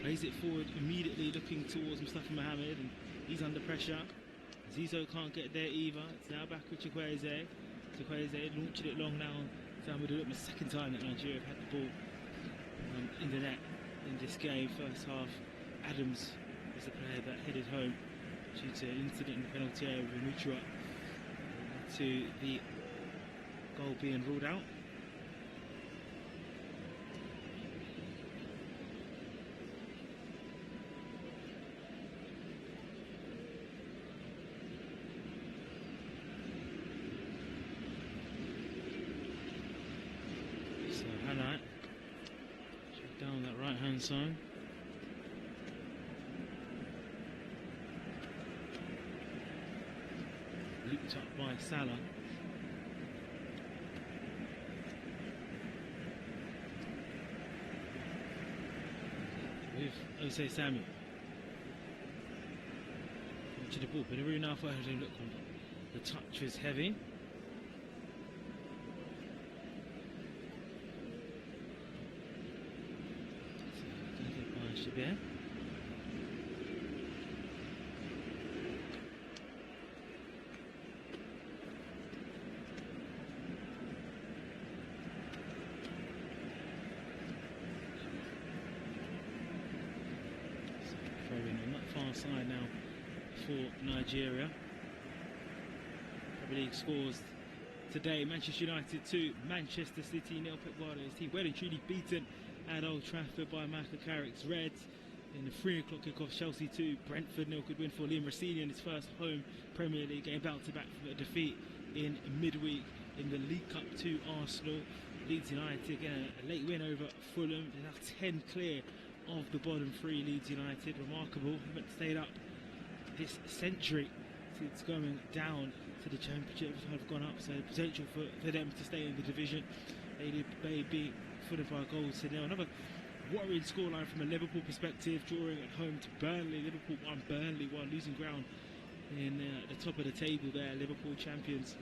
plays it forward immediately, looking towards Mustafa Mohamed, and he's under pressure. Zizo can't get there either. It's now back with Chukwueze. Chukwueze launching it long now. The second time that Nigeria have had the ball in the net in this game. First half, Adams was the player that headed home due to an incident in the penalty area with Mutua, to the goal being ruled out. Down that right hand side. Looped up by Salah. With Osei Samuel. To the ball, but really now for him. Look, the touch was heavy. Yeah. Throwing on that far side now for Nigeria. Premier League scores today. Manchester United 2, Manchester City 0. Pep Guardiola's team well and truly beaten at Old Trafford by Michael Carrick's Reds. In the 3 o'clock kickoff, Chelsea 2, Brentford 0 could win for Liam Rossini in his first home Premier League game, bounce-back from a defeat in midweek in the League Cup to Arsenal. Leeds United again a late win over Fulham. They're now 10 clear of the bottom 3. Leeds United, remarkable, haven't stayed up this century since going down to the Championship. Have gone up, so potential for them to stay in the division. They beat Fulham by goals to nil. Another worrying scoreline from a Liverpool perspective, drawing at home to Burnley. Liverpool won, Burnley won, losing ground in the top of the table there. Liverpool champions,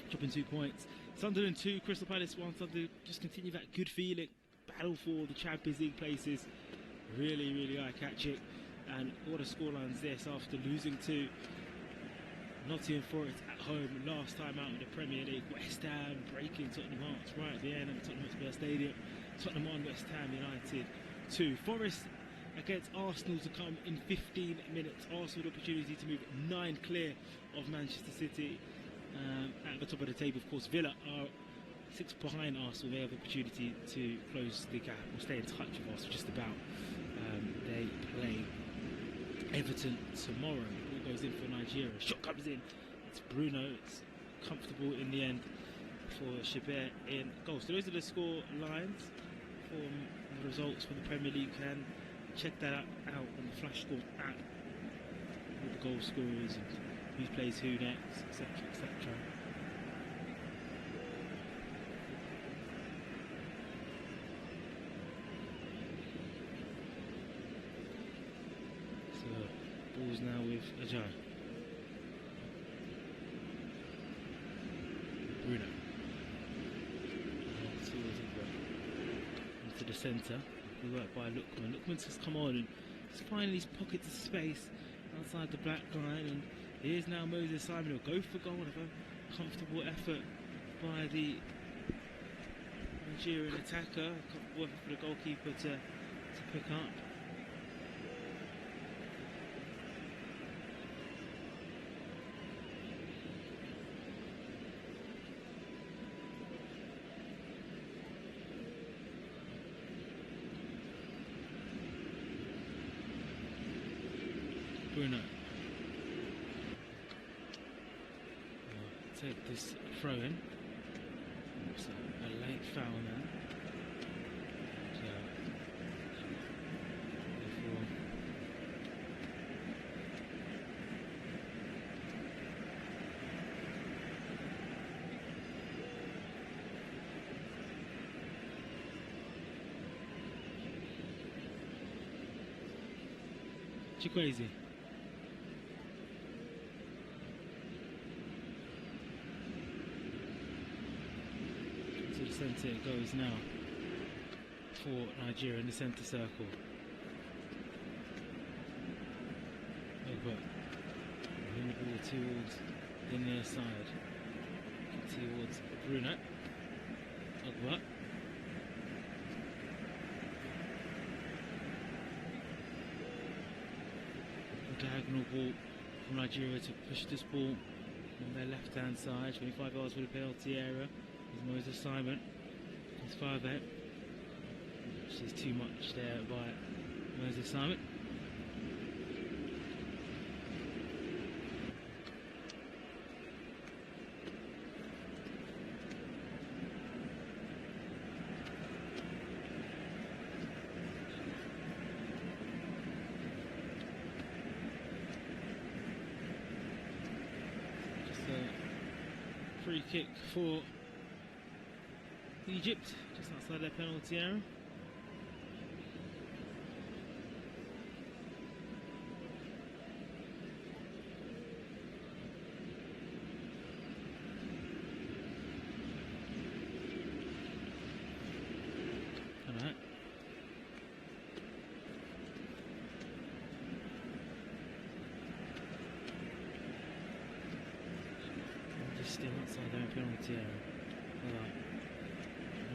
dropping 2 points. Sunderland 2, Crystal Palace 1. Sunderland just continue that good feeling, battle for the Champions League places. Really, really eye-catching. And what a scoreline's this after losing to Nottingham Forest at home last time out in the Premier League. West Ham breaking Tottenham Hearts right at the end of the Tottenham Hotspur Stadium. Tottenham 1, West Ham United 2. Forest against Arsenal to come in 15 minutes. Arsenal with opportunity to move 9 clear of Manchester City at the top of the table. Of course, Villa are 6 behind Arsenal. They have the opportunity to close the gap or stay in touch with Arsenal just about. They play Everton tomorrow. Ball goes in for Nigeria. Shot comes in. It's Bruno. It's comfortable in the end for Shibet in goal. So those are the score lines from the results for the Premier League. Can check that out on the Flash Score app with the goal scorers and who plays who next, etc, etc. So ball's now with Ajay. Bruno. Into the centre. We work by Lookman. Lookman's just come on and just finding these pockets of space outside the black line, and here's now Moses Simon. He'll go for goal. A very comfortable effort by the Nigerian attacker. A comfortable effort for the goalkeeper to pick up. Bruno. Take this throw in. It's a late foul now. Chikwueze. Centre it goes now for Nigeria in the centre circle. Over bring the ball towards the near side, towards Bruno. Ogba. A diagonal ball from Nigeria to push this ball on their left hand side. 25 yards for the penalty area. Moses Simon. He's 5'8". There's too much there by Moses Simon. Just a free kick for Egypt, just outside their penalty area. Alright. Just still outside their penalty area. Alright.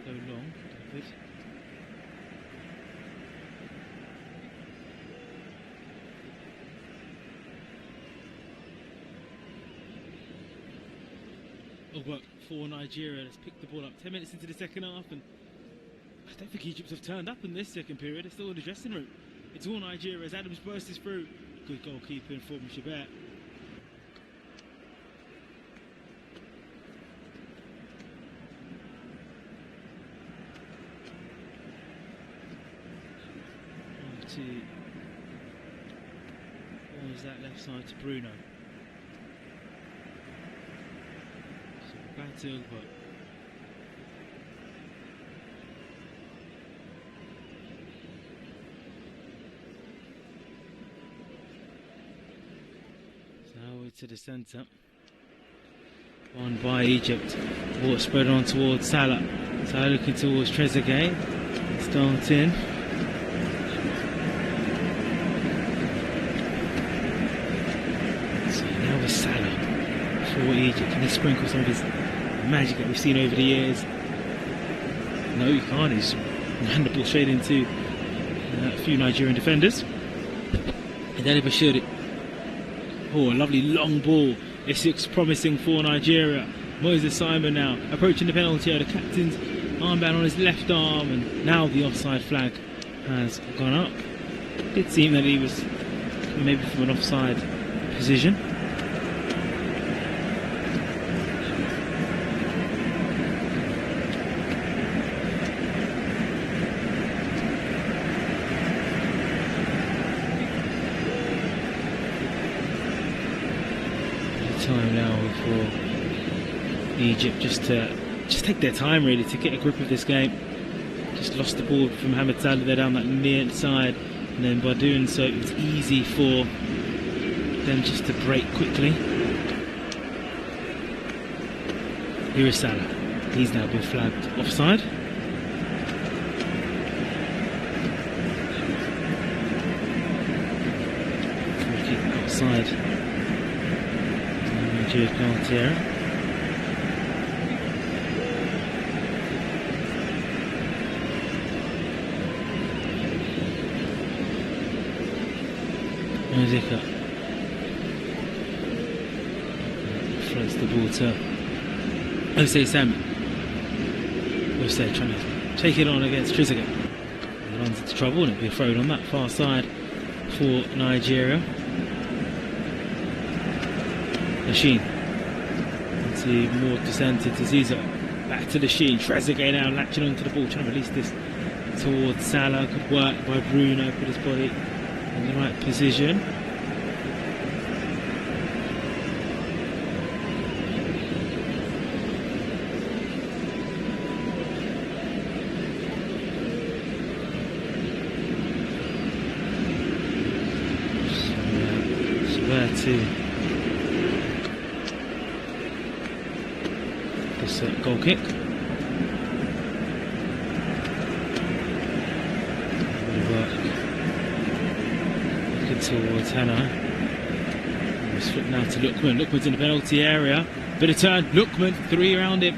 Go long, David. But for Nigeria, let's pick the ball up. 10 minutes into the second half, and I don't think Egypt have turned up in this second period. They're still in the dressing room. It's all Nigeria as Adams bursts through. Good goalkeeping from Shabbat. What was that left side to Bruno? So back to Ogba. So now we're to the centre. Won by Egypt. Ball spread on towards Salah. Salah looking towards Trezeguet. Starting. Salah for Egypt. Can he sprinkle some of his magic that we've seen over the years? No, you can't. He's ran the ball straight into a few Nigerian defenders. And then he should. Oh, a lovely long ball. This looks promising for Nigeria. Moses Simon now approaching the penalty area. The captain's armband on his left arm, and now the offside flag has gone up. It did seem that he was maybe from an offside position. Time now for Egypt just to take their time really to get a grip of this game. Just lost the ball from Mohamed Salah there down that near side, and then by doing so it was easy for them just to break quickly. Here is Salah. He's now been flagged offside. Free kick outside. Nigeria's penalty area. Zika floats the ball to Osei Sam. Osei trying to take it on against Trezeguet. He runs into trouble and it'll be thrown on that far side for Nigeria. Machine into more descended to Zizo. Back to the Sheen. Trezeguet now latching onto the ball, trying to release this towards Salah. Good work by Bruno, put his body in the right position. To this goal kick. Looking towards Hannah. It's flipped now to Lookman. Lookman's in the penalty area. Bit of turn. Lookman, 3 around him.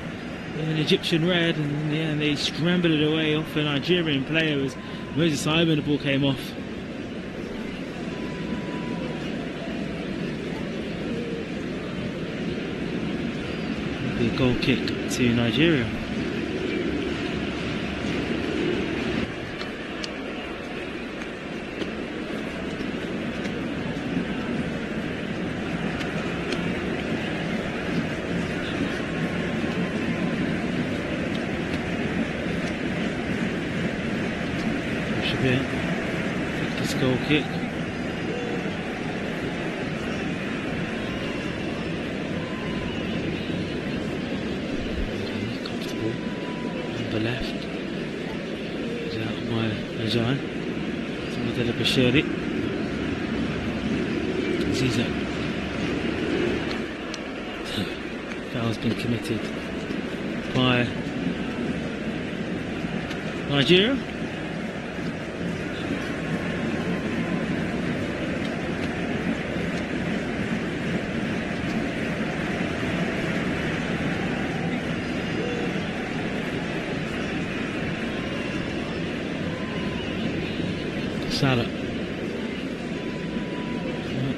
An Egyptian red, and yeah, they scrambled it away off a Nigerian player as Moses Simon, the ball came off. A goal kick to Nigeria. Should be this goal kick. Left, he's out by Ajan. Somebody Bashiri. Ziza. Foul's been committed by Nigeria. Salah out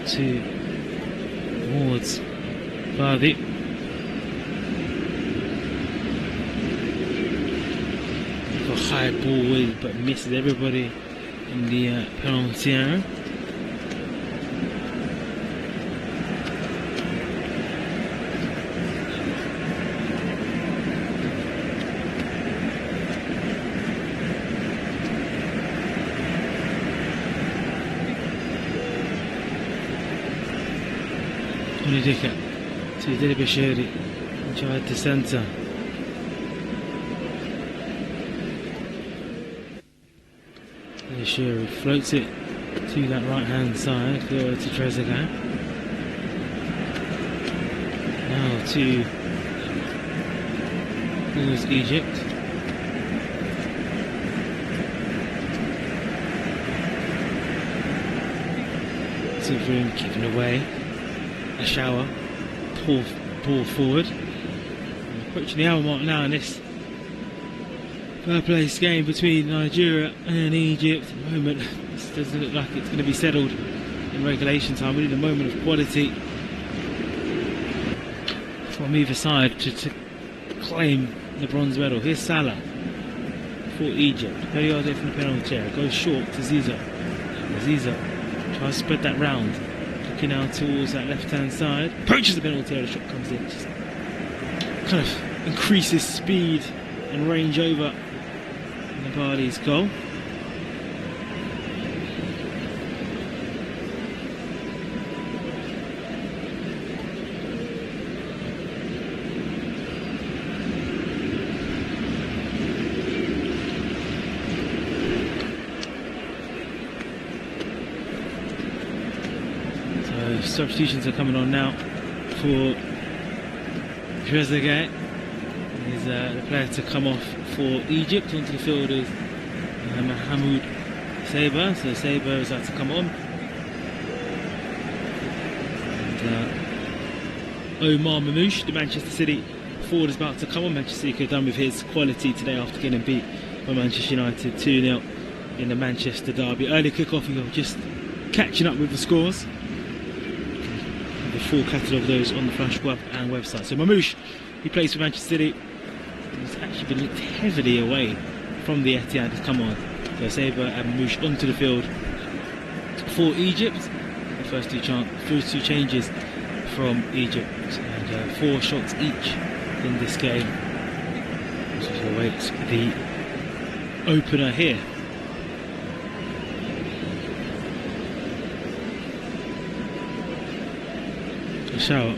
towards Vardy. A high ball but misses everybody in the penalty area. Onidika to Dili Bashiri, tried to centre. Bashiri floats it to that right hand side, to Trezeguet. Now to Pharaohs of Egypt. Room keeping away. A shower, pull forward. Approaching the hour mark now in this third place game between Nigeria and Egypt. At the moment, this doesn't look like it's going to be settled in regulation time. We need a moment of quality from either side to claim the bronze medal. Here's Salah for Egypt. Very hard from the penalty area. Goes short to Zizo. Zizo tries to spread that round. Looking out towards that left-hand side. Approaches the penalty area. The shot comes in. Just kind of increases speed and range over Nabali's goal. Substitutions are coming on now for Trezeguet. is the player to come off for Egypt. Onto the field is Mohamed Saber. So Saber is about to come on. And Omar Mamouche, the Manchester City forward, is about to come on. Manchester City could have done with his quality today after getting beat by Manchester United 2-0 in the Manchester derby. Early kick-off, we were just catching up with the scores. The full catalogue of those on the Flash web and website. So Mamouche, he plays for Manchester City. He's actually been linked heavily away from the Etihad. Has come on. So Saber and Mamouche onto the field for Egypt. The first two changes from Egypt, and 4 shots each in this game. This awaits the opener here. A shout.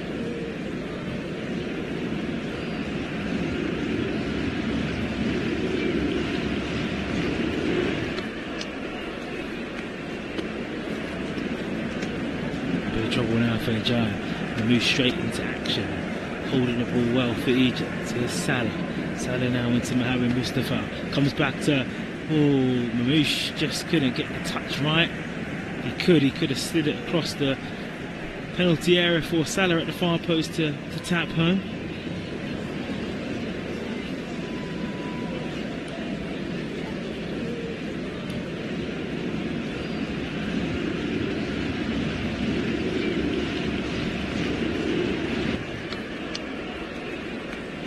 Bit of trouble now for Jai. They move straight into action, holding the ball well for Egypt. Here's Salah. Salah now into Mohamed Mustafa. Comes back to Mamouche, just couldn't get the touch right. He could have slid it across the penalty area for Salah at the far post to tap home.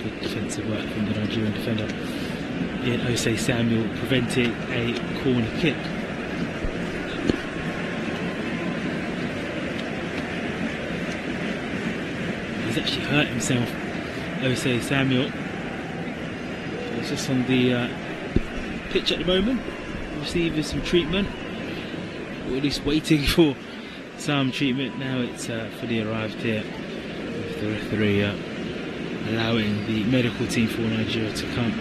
Good defensive work from the Nigerian defender in Osei Samuel, preventing a corner kick. He's actually hurt himself, Osei Samuel. He's just on the pitch at the moment, receiving some treatment, or at least waiting for some treatment. Now it's fully arrived here, with the referee allowing the medical team for Nigeria to come.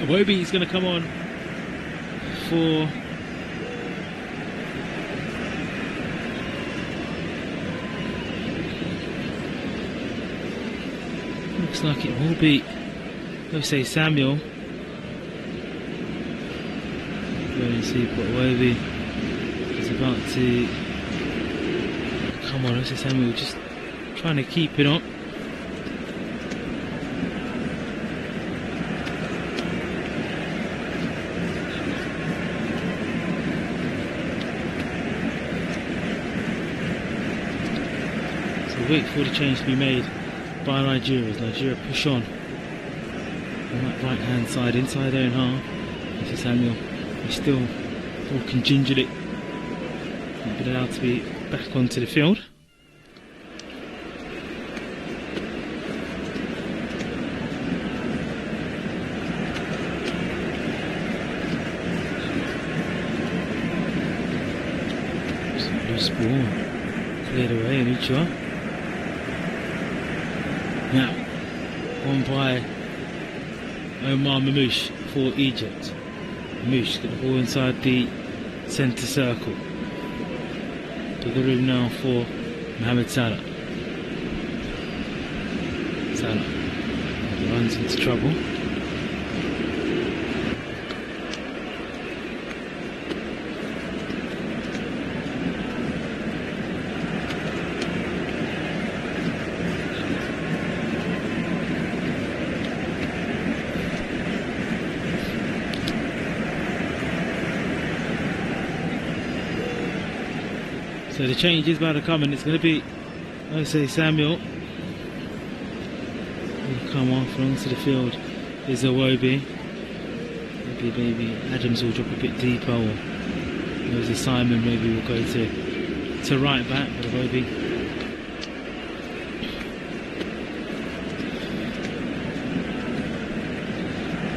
Iwobi is going to come on for looks like it will be Osei Samuel. We're going to see what Iwobi is about to come on. Osei Samuel just trying to keep it up. Wait for the change to be made by Nigeria as Nigeria push on that right hand side inside their own half. Osei Samuel is still walking gingerly, not been allowed to be back onto the field. Loose ball cleared away in each one. Now, on by Omar Mamouche for Egypt. Mamouche got the ball inside the centre circle. Bigger room now for Mohamed Salah. Salah runs into trouble. So the change is about to come, and it's going to be Osei Samuel will come off onto the field. Is Iwobi. Maybe Adams will drop a bit deeper, or Moses Simon maybe will go to right back, but Iwobi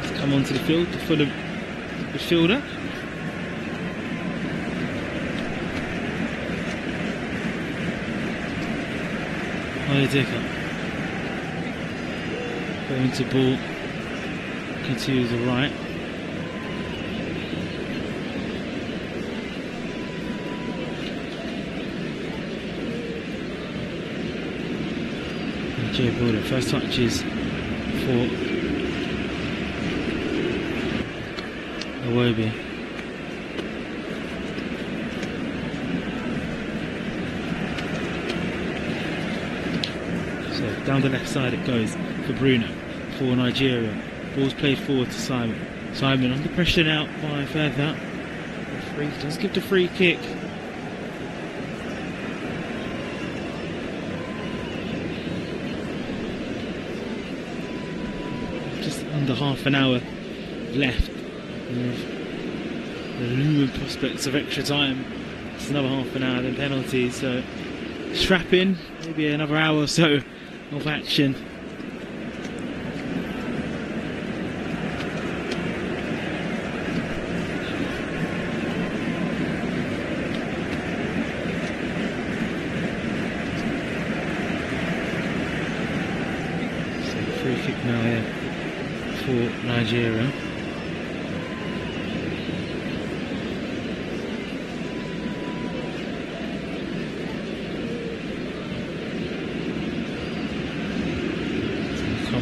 has come onto the field, the Fulham midfielder. Dicker. Going to ball. Looking to the right. Nigeria builder. First touches for Iwobi. So down the left side it goes for Bruno, for Nigeria. Ball's played forward to Simon. Simon under pressure now by Feather. The referee does give the free kick. Just under half an hour left. The looming prospects of extra time. It's another half an hour then penalties, so strap in, maybe another hour or so of action. So free kick now here for Nigeria.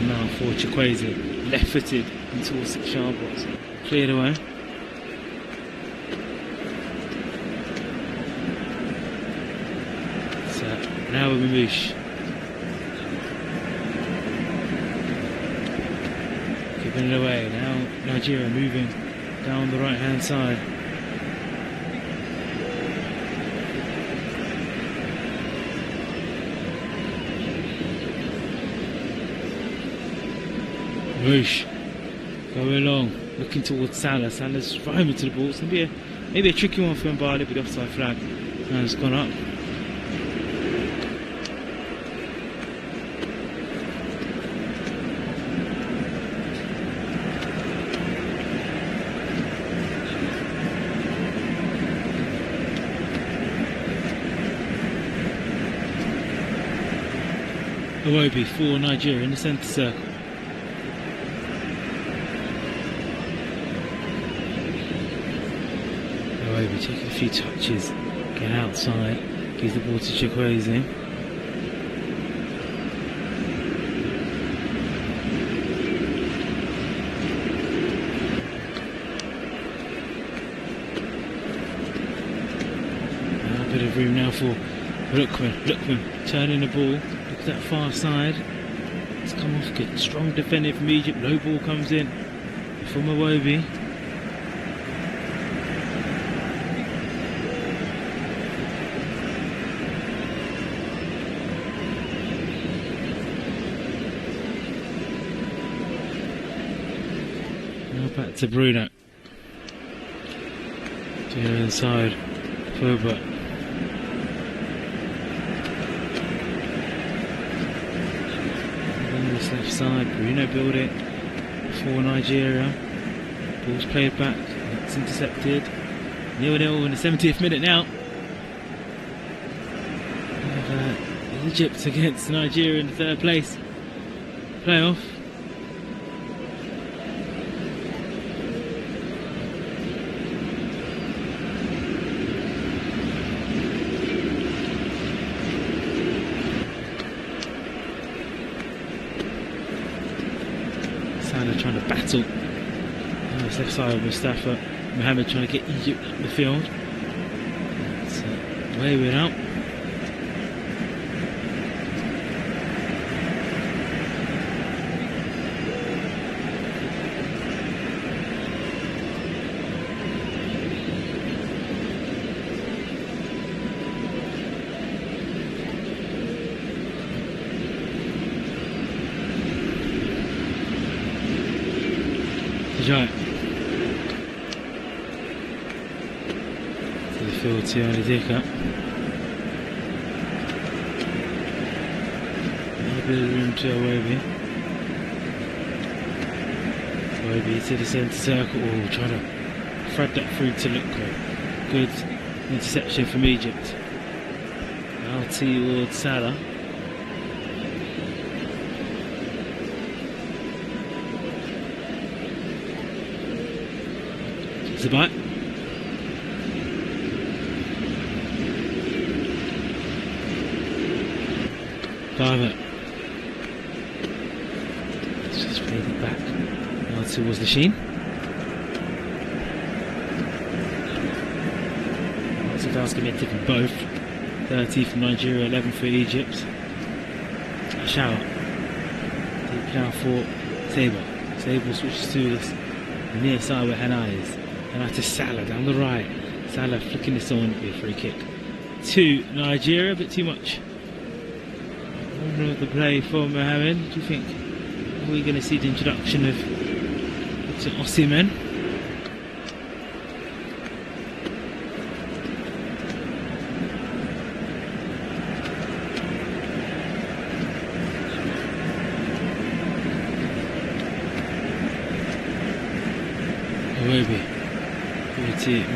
Now for Chukwueze, left footed into a 6-yard box, cleared away. So now with Mamouche, giving it away. Now Nigeria moving down the right hand side. Mamouche going long, looking towards Salah. Salah's right into the ball. It's going to be maybe a tricky one for Mbali, but the offside flag has gone up. Iwobi for Nigeria in the centre circle. Iwobi taking a few touches, get outside, gives the ball to Chukwueze. A bit of room now for Lookman. Lookman turning the ball. Look at that far side. It's come off good. Strong defending from Egypt. Low ball comes in from Iwobi. Now back to Bruno. To the inside. Furba. Left side, Bruno build it for Nigeria. Ball's played back, it's intercepted. 0-0 in the 70th minute now. Egypt against Nigeria in the third place playoff. Trying to battle on this left side of Mustafa. Mohammed trying to get Egypt up the field. It's way without. Right. To the field to Onidika. A bit of room to Iwobi. Iwobi to the centre circle. Oh, trying to thread that through to Lukman. Good interception from Egypt. Now towards Salah. It's a bite. Diver. Let's just play it back now towards the sheen. So that's going to be a tip from both. 30 for Nigeria, 11 for Egypt. A shower. Deep now for Sabre. Sabre switches to this near side where Hannah is. Hannah to Salah down the right. Salah flicking this on, it'll be a free kick. To Nigeria, a bit too much. Of the play for Mohamed. Do you think we're going to see the introduction of Osimhen? Iwobi.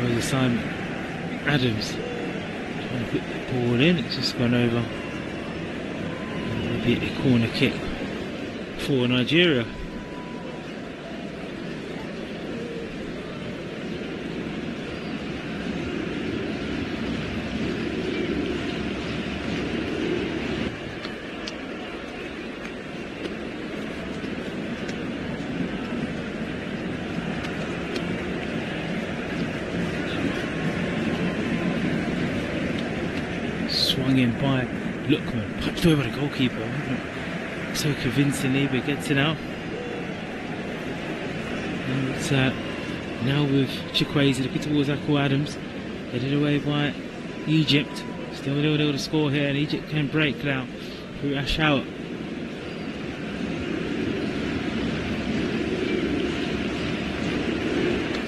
Moses Simon. Adams. Trying to put the ball in. It's just gone over. Be a corner kick for Nigeria. Swung in by Lookman, punched over the goalkeeper. So convincingly, but gets it out. And now with Chukwueze looking towards Akko Adams, headed away by Egypt. Still 0-0 to score here, and Egypt can break now through Ashout.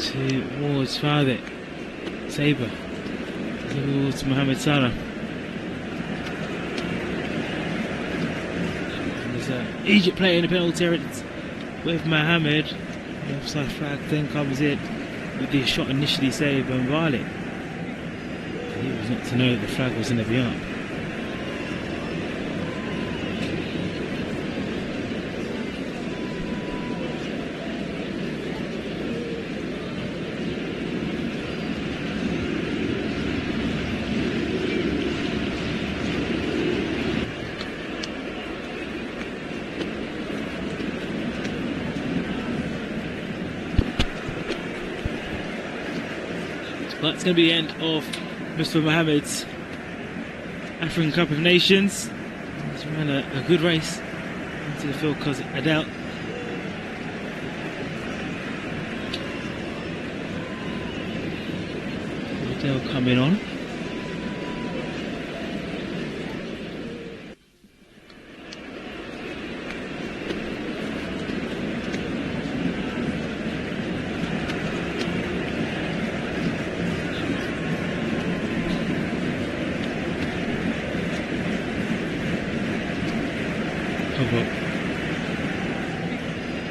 Towards Fadit. Sabre. Towards Mohamed Salah. Egypt playing the penalty area with Mohamed. The offside flag then comes in with the shot initially saved by Violet. He was not to know that the flag was going to be up. That's going to be the end of Mr. Mohamed's African Cup of Nations. He's ran a good race into the field because Adele. Adele coming on.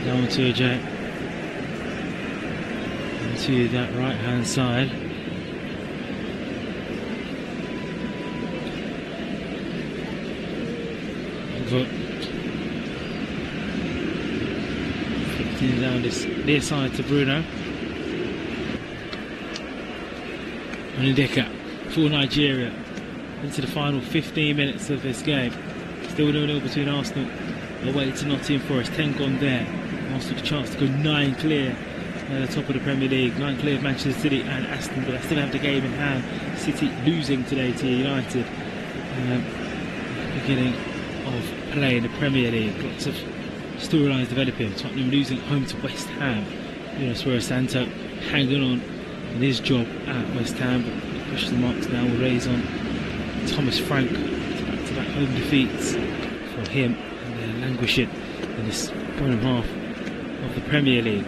Down to Jack, into that right hand side. Flicking down this near side to Bruno. And Ndeka for Nigeria into the final 15 minutes of this game. Still 0-0 between Arsenal away to Nottingham Forest. 10 gone there. Arsenal a chance to go 9 clear at the top of the Premier League. 9 clear of Manchester City and Aston Villa. Still have the game in hand. City losing today to United. Beginning of play in the Premier League. Lots of storylines developing. Tottenham losing home to West Ham. Suarez Santo hanging on in his job at West Ham. But question marks now will raise on Thomas Frank. Back-to-back home defeats for him, and they're languishing in this bottom half of the Premier League.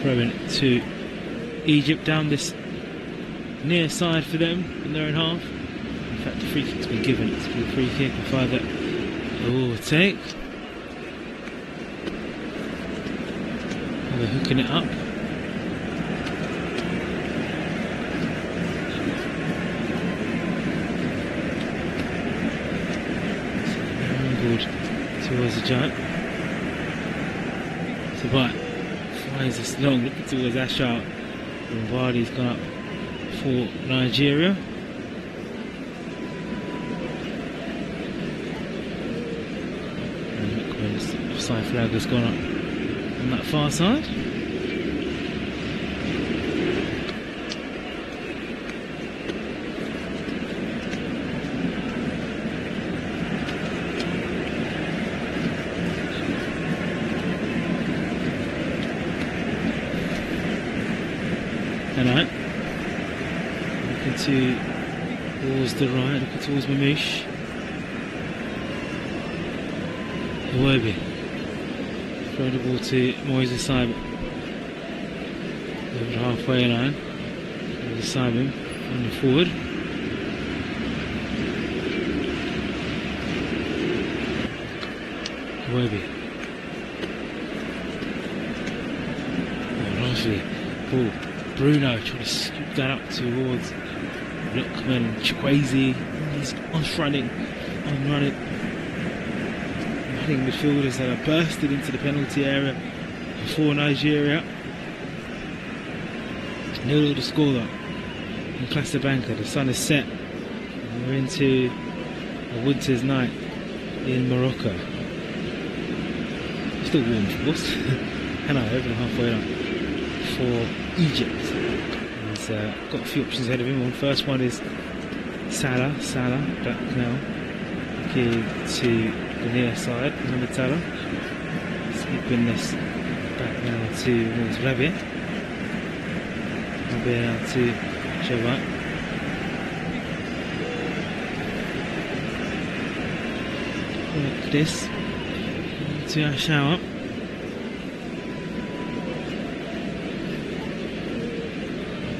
Throwing to Egypt down this near side for them in their own half. In fact, the free kick's been given. It's been a free kick. Father Oh, take. They're hooking it up. Angled towards the giant. So, but flies this long, looking towards that shot. And Vardy's gone up for Nigeria. The offside flag has gone up on that far side. Hello. Looking towards the right, looking towards Mamouche. Iwobi. Throw the ball to Moises Simon. Over the halfway line. Moises Simon on the forward. Iwobi. Oh, nicely. Ball. Bruno trying to scoop that up towards Lookman. Chukwueze. He's on running. Midfielders that are bursted into the penalty area for Nigeria. 0-0 to score though in Casablanca. The sun is set. We're into a winter's night in Morocco. Still warm, of course. And over the halfway line for Egypt. He's got a few options ahead of him. First one is Salah back now. Looking to the near side, Mohamed Salah. Sweeping this back now towards Rabia. Rabia now to Shabbat. Like this. To our shower.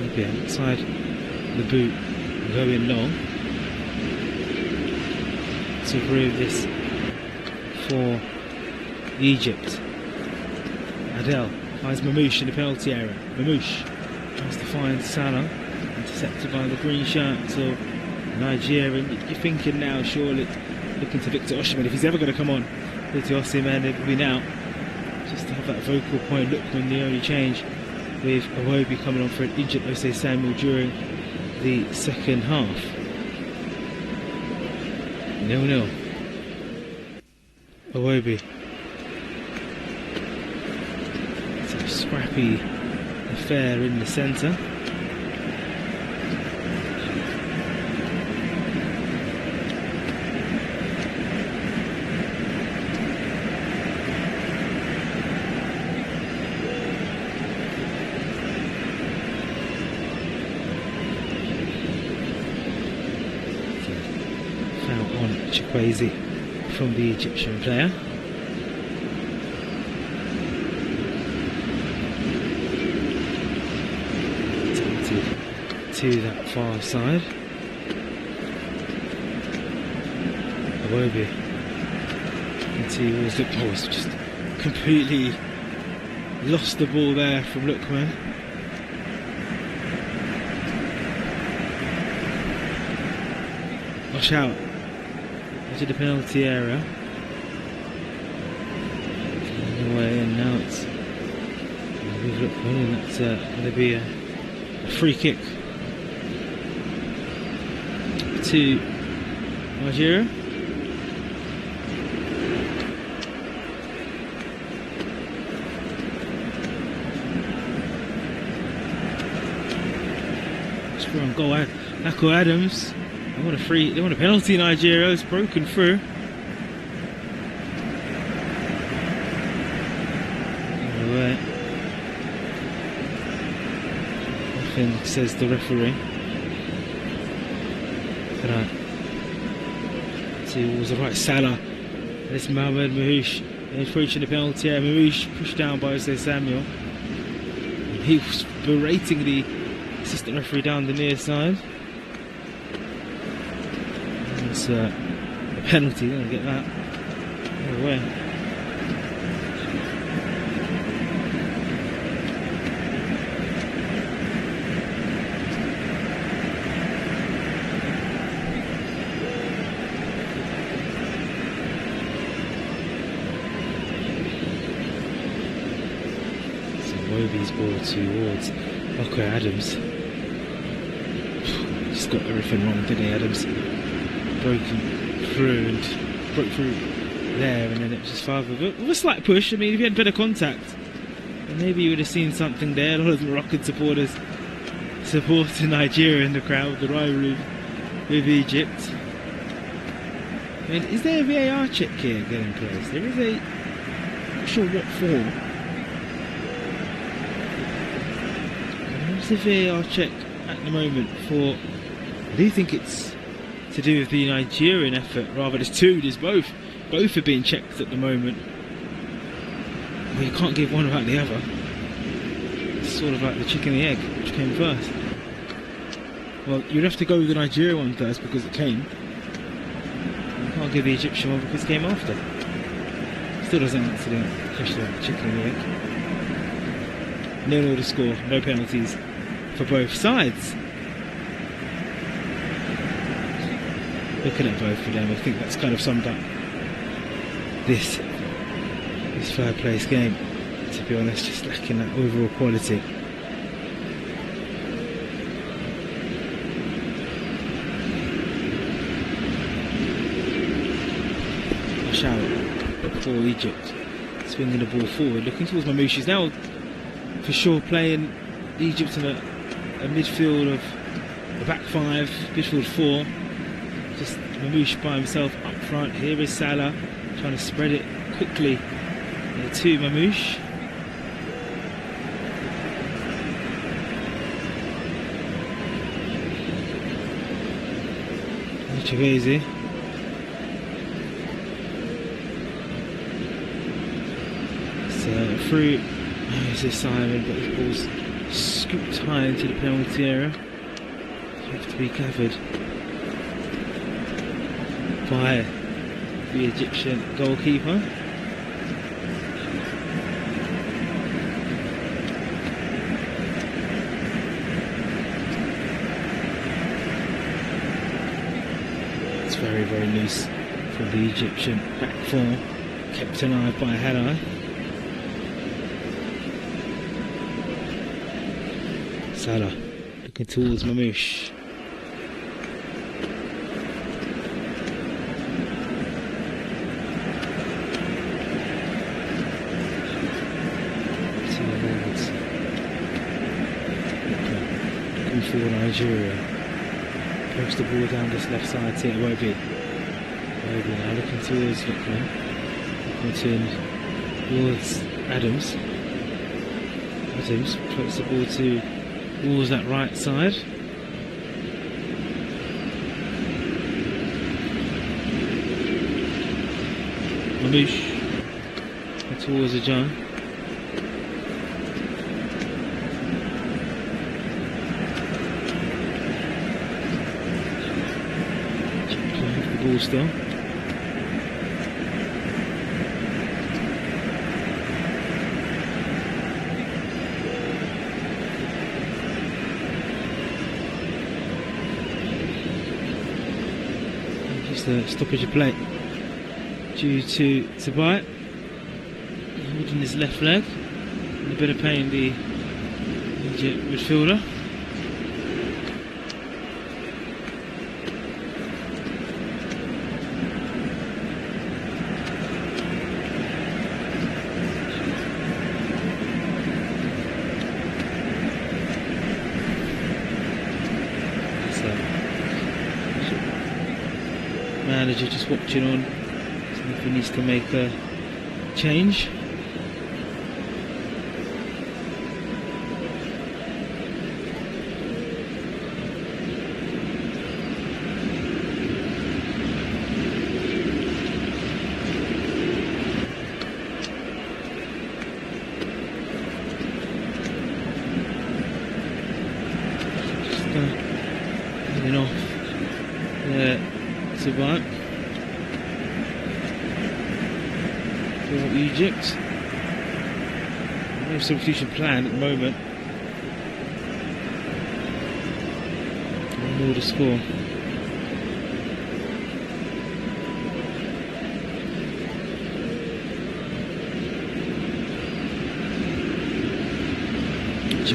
Rabia outside the boot, going long. To prove this for Egypt. Adel finds Mamouche in the penalty area. Mamouche tries to find Salah, intercepted by the green shirt of Nigeria. You're thinking now, surely, looking to Victor Osimhen, if he's ever going to come on. Victor Osimhen, it will be now. Just to have that vocal point. Look, when the only change with Iwobi coming on for an injured Osei Samuel during the second half. 0-0. Iwobi. It's a scrappy affair in the centre. Foul on Chukwueze from the Egyptian player. Tempted to that far side. Iwobi towards the post, just completely lost the ball there from Lookman. Watch out into the penalty area. Away, and now it's with Lookman, and that's going to be a free kick to Nigeria. On goal, Akko Adams. They want a penalty. Nigeria is broken through. Right. Nothing, says the referee. Right. Towards the right, Salah. This Mohamed Mamouche approaching the penalty area. Mamouche pushed down by Osei Samuel. He was berating the assistant referee down the near side. It's a penalty, gonna get that. No way. Wobie's ball towards Adams. Just got everything wrong, didn't he, Adams? Broke through there, and then it was just five of it. With a slight push. I mean, if he had better contact, then maybe you would have seen something there. A lot of Moroccan supporters supporting Nigeria in the crowd, the rivalry with Egypt. I mean, is there a VAR check here getting placed? There is a. I'm not sure what for. There's a VAR check at the moment for. I do think it's to do with the Nigerian effort. Rather, there's both. Both are being checked at the moment. Well, you can't give one without the other. It's sort of like the chicken and the egg, which came first. Well, you'd have to go with the Nigeria one first because it came. You can't give the Egyptian one because it came after. Still doesn't answer the question about the chicken and the egg. 0-0 to score, no penalties for both sides. Looking at both of them, I think that's kind of summed up this third place game, to be honest, just lacking that overall quality. Rush out for Egypt, swinging the ball forward, looking towards Mamouche. He's now for sure playing Egypt in a midfield of a back five, midfield four. Just Mamouche by himself up front. Here is Salah trying to spread it quickly to Mamouche. Chavezi. So through Moses Simon, but the ball's scooped high into the penalty area. Have to be covered by the Egyptian goalkeeper. It's very, very loose for the Egyptian back four, kept alive by Hannah. Salah looking towards Mamouche. For Nigeria, post the ball down this left side to Wobie. Wobie now looking towards Lukman, looking towards Adams. Adams puts the ball towards that right side. Mamouche towards Ajan. Ball still. Just a stoppage of play due to Bite holding his left leg, and a bit of pain the Egypt midfielder. Manager just watching on, seeing if he needs to make a change. Just heading off there to Bite. for Egypt. No substitution plan at the moment. One more to score.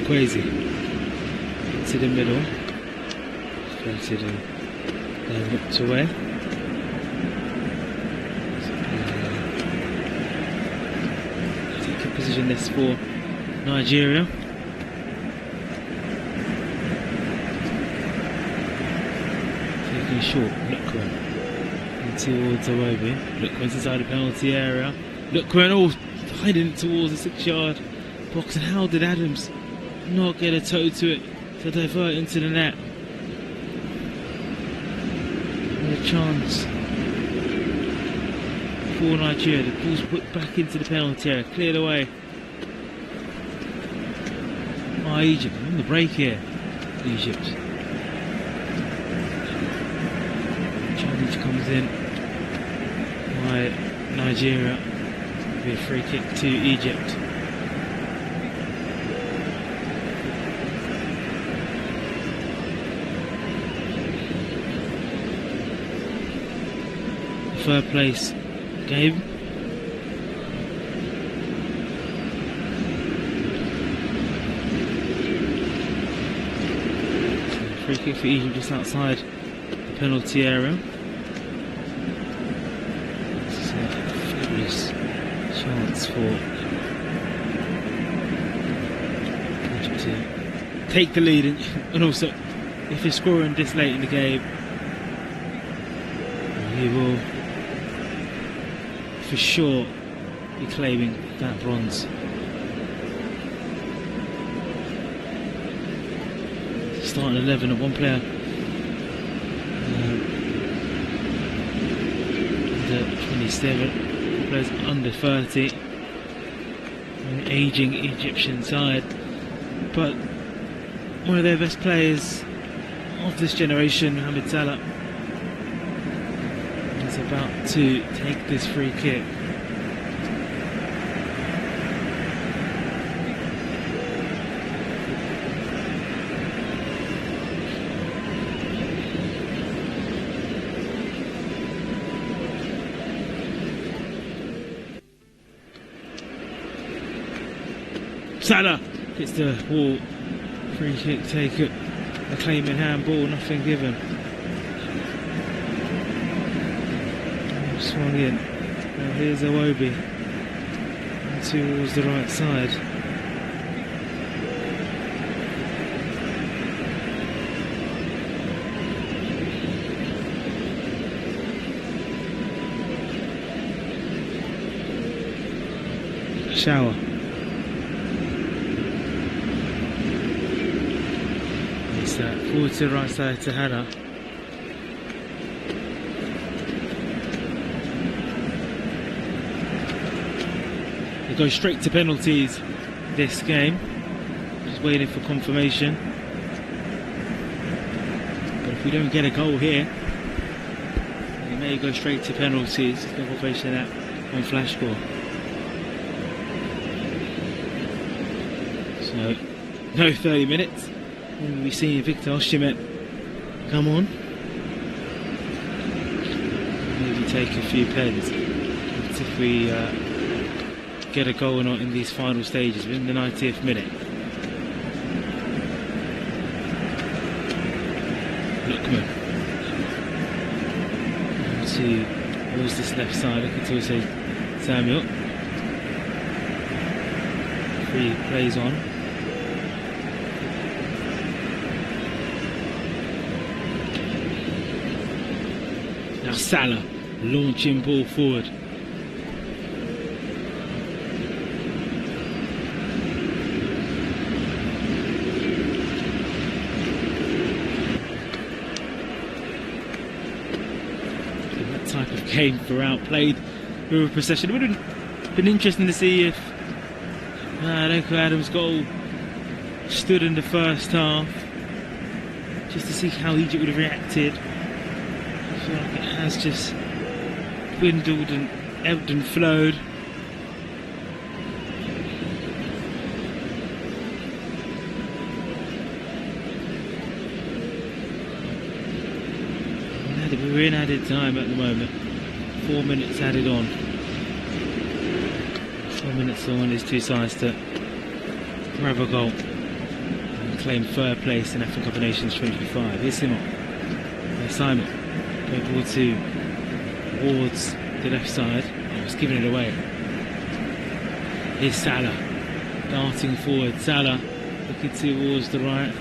Crazy to the middle, floated and then looked away. Take a position this for Nigeria. Taking short, Lukman and towards Awobi. Lukman's inside the penalty area. Lukman all hiding towards the 6-yard box, and how did Adams not get a toe to it to divert into the net? And a chance for Nigeria. The ball's put back into the penalty area, cleared away by Egypt. On the break here, Egypt. Challenge comes in by Nigeria. Be a free kick to Egypt. Third place game. Free kick for Egypt just outside the penalty area. This is a fabulous chance for Egypt to take the lead, and also if you're scoring this late in the game, you will for sure be claiming that bronze. Starting 11 at one player under 27, players under 30, an ageing Egyptian side, but one of their best players of this generation, Mohamed Salah, about to take this free kick. Salah hits the wall. Free kick taken. A claim in handball, nothing given. Swung in. Now here's Awobi towards the right side. Shower. It's forward to the right side to Hannah. Go straight to penalties this game. Just waiting for confirmation. But if we don't get a goal here, we may go straight to penalties. Just confirmation that on flash score. So no 30 minutes. We'll be seeing Victor Osimhen come on. Maybe take a few pens. But if we get a goal or not in these final stages within the 90th minute. Lukman towards this left side, looking to say Samuel. Free plays on. Now Salah launching ball forward. Type of game throughout, played with a possession. It would have been interesting to see if Nico Adams' goal stood in the first half, just to see how Egypt would have reacted. I feel like it has just dwindled and ebbed and flowed we're in added time at the moment. 4 minutes added on. 4 minutes on these two sides to grab a goal and claim third place in AFCON Cup of Nations 2025. Here's Simon. Simon. Go ball towards the left side. Oh, it's giving it away. Here's Salah. Darting forward. Salah looking towards the right.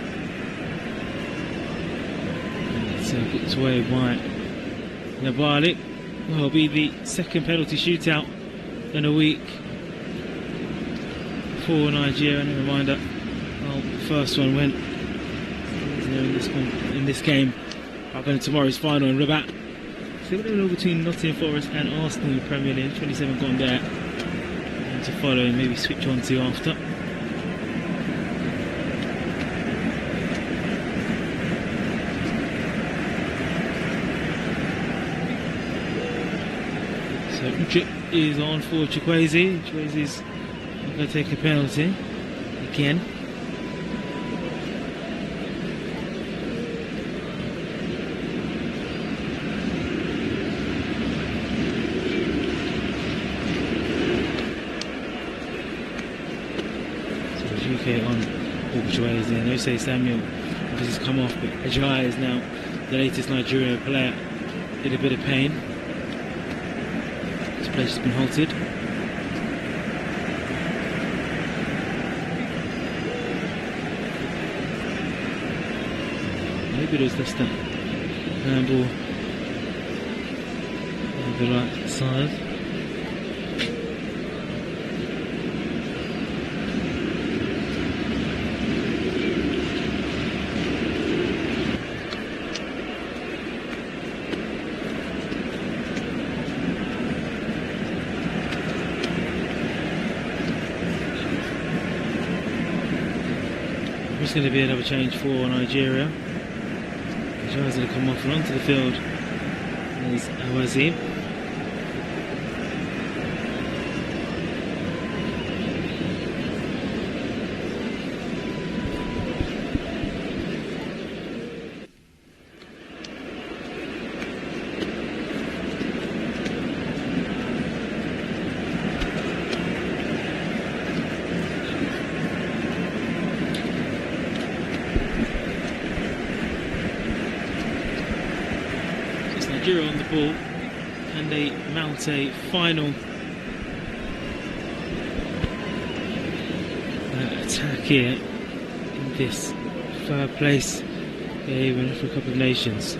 It's away by Nabali. Will be the second penalty shootout in a week for Nigeria. And a reminder, well, the first one went in this game. Are going to tomorrow's final in Rabat. So we're going between Nottingham Forest and Arsenal in the Premier League. 27 gone there. And to follow and maybe switch on to after. So Uchik is on for Chukwueze. Chukwueze's going to take a penalty again. On Chukwueze, and they say Samuel has come off, but Ajayi is now the latest Nigerian player in a bit of pain. This place has been halted. Maybe there's this that handball on the right side. There's going to be another change for Nigeria. Ajayi's going to come off and onto the field. There's Awazi. Nigeria on the ball, and they mount a final attack here in this third place game in Africa Cup of Nations.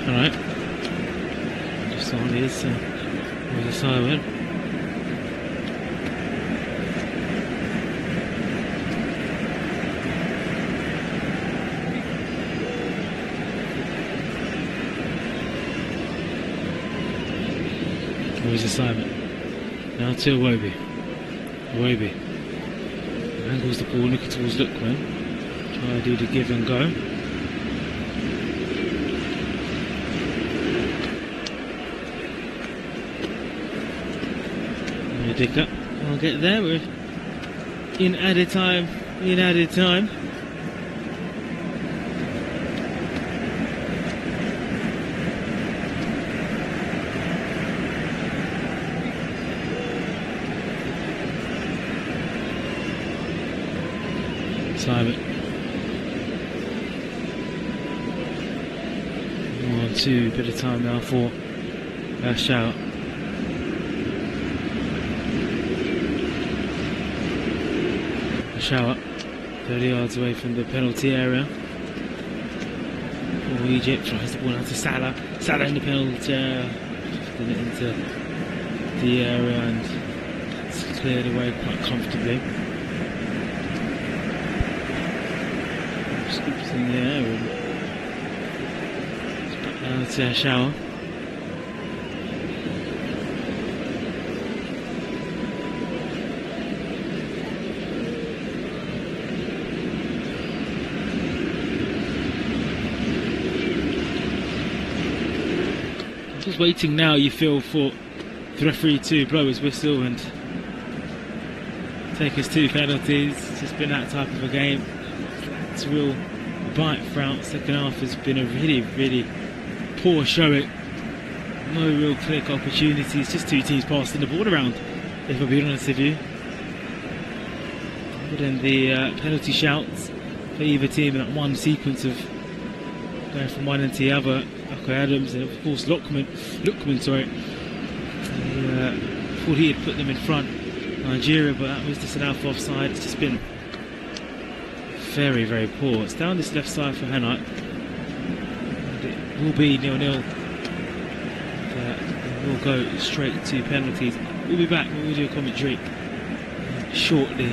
Alright, just on his with a Simon. Where's the Simon? Now to Iwobi. Iwobi angles the ball, looking towards Lookman. Try to do the give and go. Dicker, I'll get there. We're in added time. Simon. 1-2, bit of time now for a shout. Shower 30 yards away from the penalty area for Egypt. Tries the ball out to Salah. Salah in the penalty area, shifting it into the area, and it's cleared away quite comfortably. Scoops in the air and it's back down to Shower. Just waiting now, you feel, for the referee to blow his whistle and take us to penalties. It's just been that type of a game. It's a real bite throughout. Second half has been a really, really poor showing. No real clear opportunities. Just two teams passing the ball around, if I'll be honest with you. Other than the penalty shouts for either team in that one sequence of going from one into the other. Adams and of course Lookman, sorry. Thought he had put them in front, Nigeria, but that was disallowed for offside. It's just been very, very poor. It's down this left side for Hanite. And it will be 0-0. We'll go straight to penalties. We'll be back. We'll do a commentary shortly.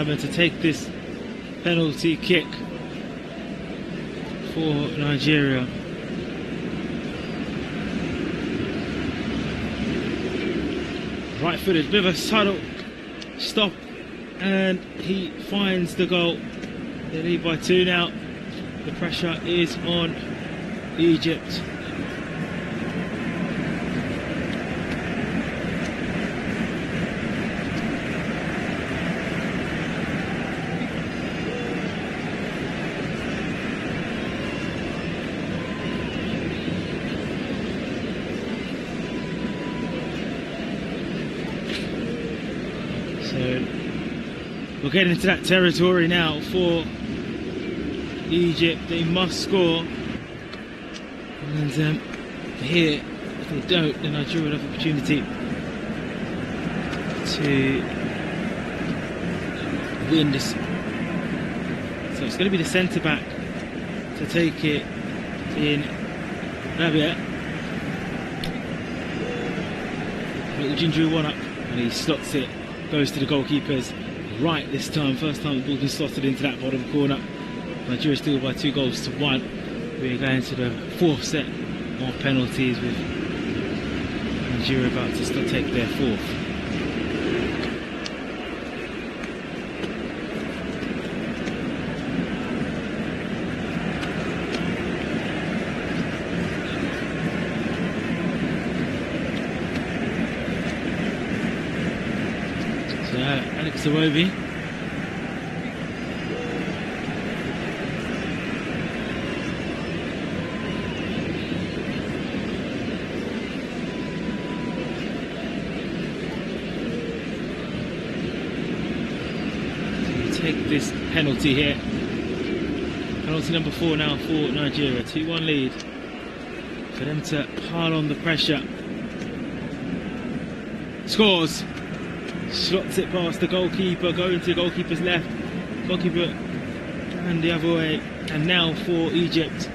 Simon to take this penalty kick for Nigeria. Right footed, bit of a subtle stop, and he finds the goal. They lead by 2 now. The pressure is on Egypt. So we'll get into that territory now for Egypt. They must score, and here, if they don't, then Nigeria will have an opportunity to win this. So it's going to be the centre back to take it in. Rabia. Little ginger one up, and he slots it. Goes to the goalkeeper's right this time. First time the ball's been slotted into that bottom corner. Nigeria still by 2 goals to 1. We're going to the 4th set of penalties, with Nigeria about to still take their 4th. So Alex Iwobi. Take this penalty here. Penalty number 4 now for Nigeria. 2-1 lead. For them to pile on the pressure. Scores. Slots it past the goalkeeper, going to the goalkeeper's left. Goalkeeper and the other way. And now for Egypt.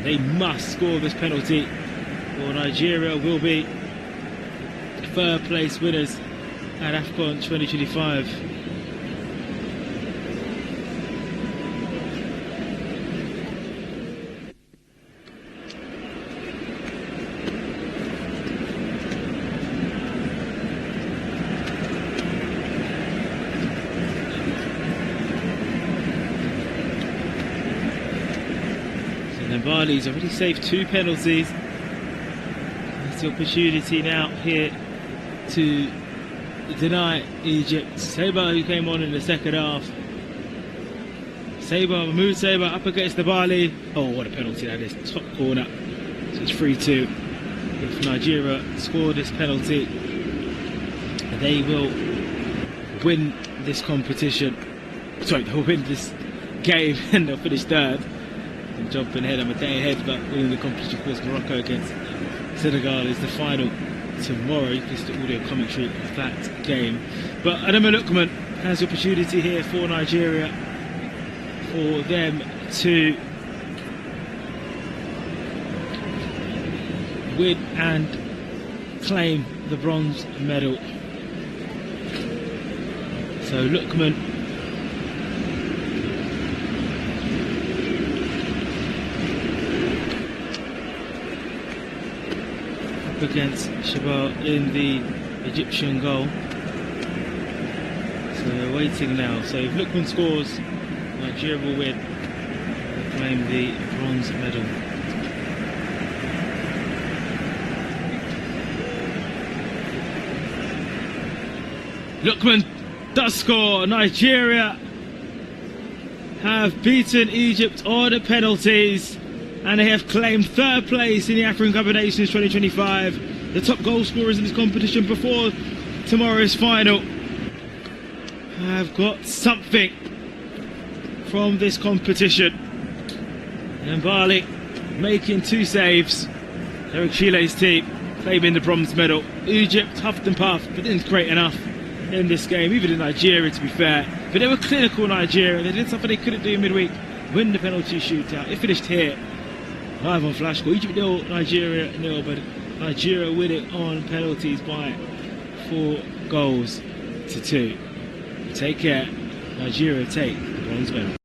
They must score this penalty, or Nigeria will be 3rd place winners at AFCON 2025. Bali's already saved 2 penalties. There's the opportunity now here to deny Egypt. Saber, who came on in the second half. Mahmoud Saber up against the Bali. Oh, what a penalty that is. Top corner. So it's 3-2. If Nigeria score this penalty, they will win this competition. Sorry, they'll win this game and they'll finish 3rd. I'm jumping ahead, I'm a day ahead, but winning the competition. Of course, Morocco against Senegal is the final tomorrow. You can listen to audio commentary of that game. But Adama Lukman has the opportunity here for Nigeria, for them to win and claim the bronze medal. So Lukman against Shabal in the Egyptian goal. So they're waiting now. So if Lukman scores, Nigeria will win and claim the bronze medal. Lukman does score. Nigeria have beaten Egypt on the penalties, and they have claimed 3rd place in the African Cup of Nations 2025. The top goal scorers in this competition before tomorrow's final have got something from this competition. And Bali making 2 saves. Eric Chile's team claiming the bronze medal. Egypt huffed and puffed, but didn't great enough in this game, even in Nigeria to be fair. But they were clinical, Nigeria. They did something they couldn't do in midweek. Win the penalty shootout. It finished here. Live on Flash Score. Egypt 0, Nigeria 0, but Nigeria win it on penalties by 4 goals to 2. Take care. Nigeria take the bronze medal.